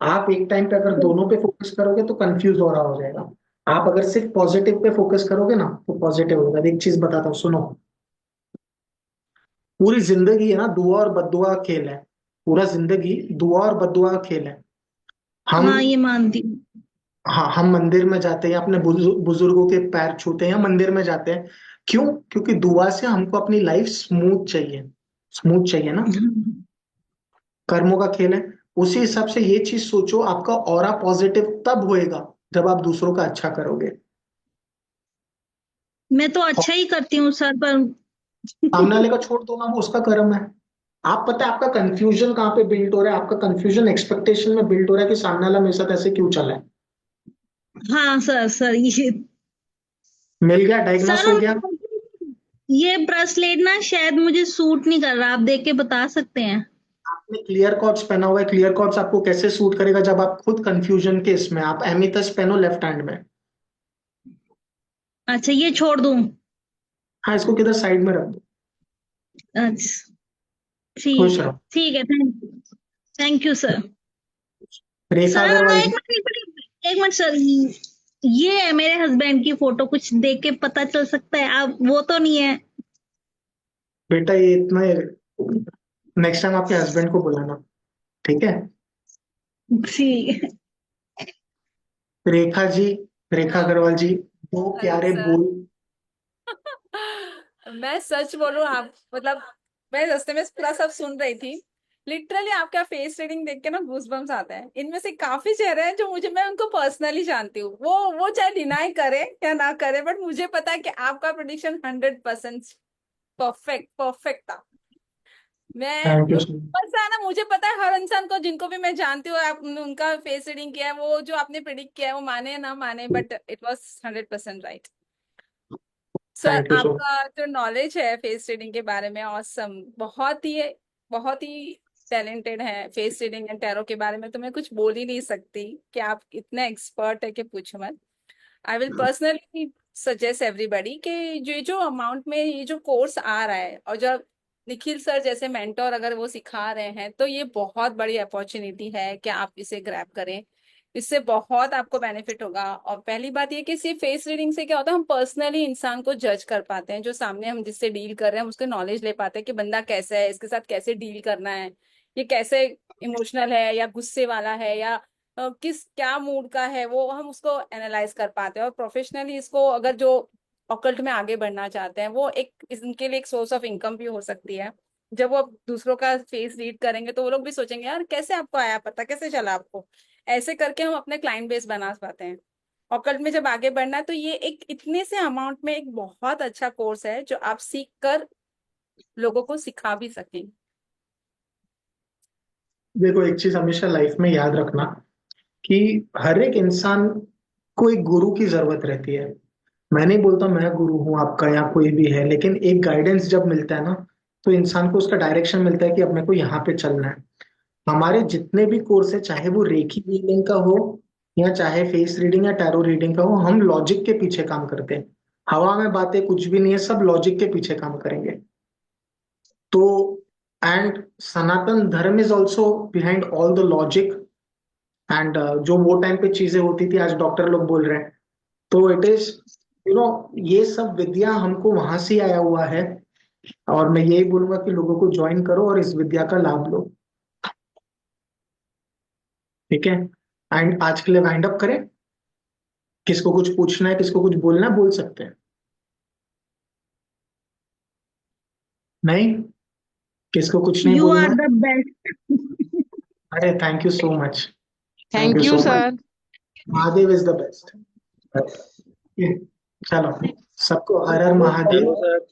आप एक टाइम पे अगर दोनों पे फोकस करोगे तो कंफ्यूज हो रहा हो जाएगा। आप अगर सिर्फ पॉजिटिव पे फोकस करोगे ना, तो पॉजिटिव होगा। एक चीज बताता हूँ, सुनो। पूरी जिंदगी है ना, दुआ और बद्दुआ का खेल है। पूरा जिंदगी दुआ और बद्दुआ का खेल है। हम हाँ, ये मानती हूँ। हाँ, हम मंदिर में जाते हैं, अपने बुजुर्गों के पैर छूते हैं, या मंदिर में जाते हैं। क्यों? क्योंकि दुआ से हमको अपनी लाइफ स्मूथ चाहिए, स्मूथ चाहिए ना। कर्मों का खेल है। उसी हिसाब से ये चीज सोचो, आपका ऑरा पॉजिटिव तब होएगा जब आप दूसरों का अच्छा करोगे। मैं तो और अच्छा ही करती हूँ सर, पर सामने वाले का छोड़ दो ना, वो उसका कर्म है। आप पता है आपका कंफ्यूजन कहाँ पे बिल्ड हो रहा है? आपका कंफ्यूजन एक्सपेक्टेशन में बिल्ड हो रहा है कि सामने वाला मेरे साथ ऐसे क्यों चला है। हाँ सर ये मिल गया, डायग्नोस सर हो गया। ये ब्रेसलेट ना शायद मुझे सूट नहीं कर रहा, आप देख के बता सकते हैं? आपने क्लियर कॉर्ड्स पहना हुआ है, क्लियर कॉर्ड्स आपको कैसे सूट करेगा जब आप खुद कंफ्यूजन के इसमें? आप एमिथस पहनो लेफ्ट हैंड में। अच्छा, ये छोड़ दूं? हाँ, इसको किधर साइड में रख दो। अच्छा, खुश ठीक है रहो। ठीक है, thank you sir. Rekha sir Agarwal ji. एक मिनट सर, ये है मेरे हस्बैंड की फोटो, कुछ देख के पता चल सकता है? आप वो तो नहीं है? बेटा, ये इतना, नेक्स्ट टाइम आपके हस्बैंड को बुलाना। ठीक है? ठीक है। रेखा जी, रेखा अग्रवाल जी, दो हेलो प्यारे सर। बोल। मैं सच बोलूं, आप मतलब मैं रास्ते में पूरा सब सुन रही थी। लिटरली आपका फेस रीडिंग देख के ना गूज़बम्स आते हैं। इनमें से काफी चेहरे हैं जो मैं उनको पर्सनली जानती हूँ। वो चाहे डिनाई करे या ना करे, बट मुझे पता है कि आपका प्रेडिक्शन 100% परफेक्ट परफेक्ट था। मैं थैंक यू। ऐसा है ना, मुझे पता है हर इंसान को, जिनको भी मैं जानती हूँ, आप उनका फेस रीडिंग किया है, वो जो आपने प्रिडिक्ट किया है वो माने या ना माने, but it was 100% right. Sir, thank you सो आपका जो नॉलेज है फेस रीडिंग के बारे में ऑसम, बहुत ही टैलेंटेड है फेस रीडिंग एंड टैरो के बारे में, तो मैं कुछ बोल ही नहीं सकती कि आप इतने एक्सपर्ट है कि पूछो मत। I will personally suggest everybody कि जो अमाउंट में ये जो कोर्स आ रहा है, और जो निखिल सर जैसे मेंटोर अगर वो सिखा रहे हैं, तो ये बहुत बड़ी अपॉर्चुनिटी है कि आप इसे ग्रैब करें। इससे बहुत आपको बेनिफिट होगा। और पहली बात ये कि सिर्फ फेस रीडिंग से क्या होता है, हम पर्सनली इंसान को जज कर पाते हैं। जो सामने हम जिससे डील कर रहे हैं हम उसके नॉलेज ले पाते हैं कि बंदा कैसा है, इसके साथ कैसे डील करना है, ये कैसे इमोशनल है या गुस्से वाला है, या किस क्या मूड का है, वो हम उसको एनालाइज कर पाते हैं। और प्रोफेशनली इसको अगर जो ऑकल्ट में आगे बढ़ना चाहते हैं, वो इनके लिए एक सोर्स ऑफ इनकम भी हो सकती है। जब वो दूसरों का फेस रीड करेंगे तो वो लोग भी सोचेंगे, यार कैसे आपको आया पता, कैसे चला आपको। ऐसे करके हम अपने क्लाइंट बेस बना पाते हैं। ऑकल्ट में जब आगे बढ़ना है तो ये एक इतने से अमाउंट में एक बहुत अच्छा कोर्स है जो आप सीख कर लोगों को सिखा भी सकें। देखो, एक चीज हमेशा लाइफ में याद रखना कि हर एक इंसान को एक गुरु की जरूरत रहती है। मैं नहीं बोलता मैं गुरु हूं आपका या कोई भी है, लेकिन एक गाइडेंस जब मिलता है ना, तो इंसान को उसका डायरेक्शन मिलता है कि अब मेरे को यहाँ पे चलना है। हमारे जितने भी कोर्स है, चाहे वो रेखी रीडिंग का हो या चाहे फेस रीडिंग या टैरो रीडिंग का हो, हम लॉजिक के पीछे काम करते हैं। हवा में बातें कुछ भी नहीं है, सब लॉजिक के पीछे काम करेंगे। तो एंड सनातन धर्म is also behind all the logic. And जो वो टाइम पे चीजें होती थी, आज डॉक्टर लोग बोल रहे हैं। तो इट इज, यू नो, ये सब विद्या हमको वहां से आया हुआ है। और मैं यही बोलूंगा कि लोगों को ज्वाइन करो और इस विद्या का लाभ लो। ठीक है, एंड आज के लिए वाइंड अप करें। किसको कुछ पूछना है, किसको कुछ बोलना है, बोल सकते हैं। नहीं, किसको कुछ नहीं You बोलना are है? the best. अरे thank you so much. Thank thank you you so much. Sir. Mahadev is the best. चलो, सबको हर हर महादेव। Hello sir.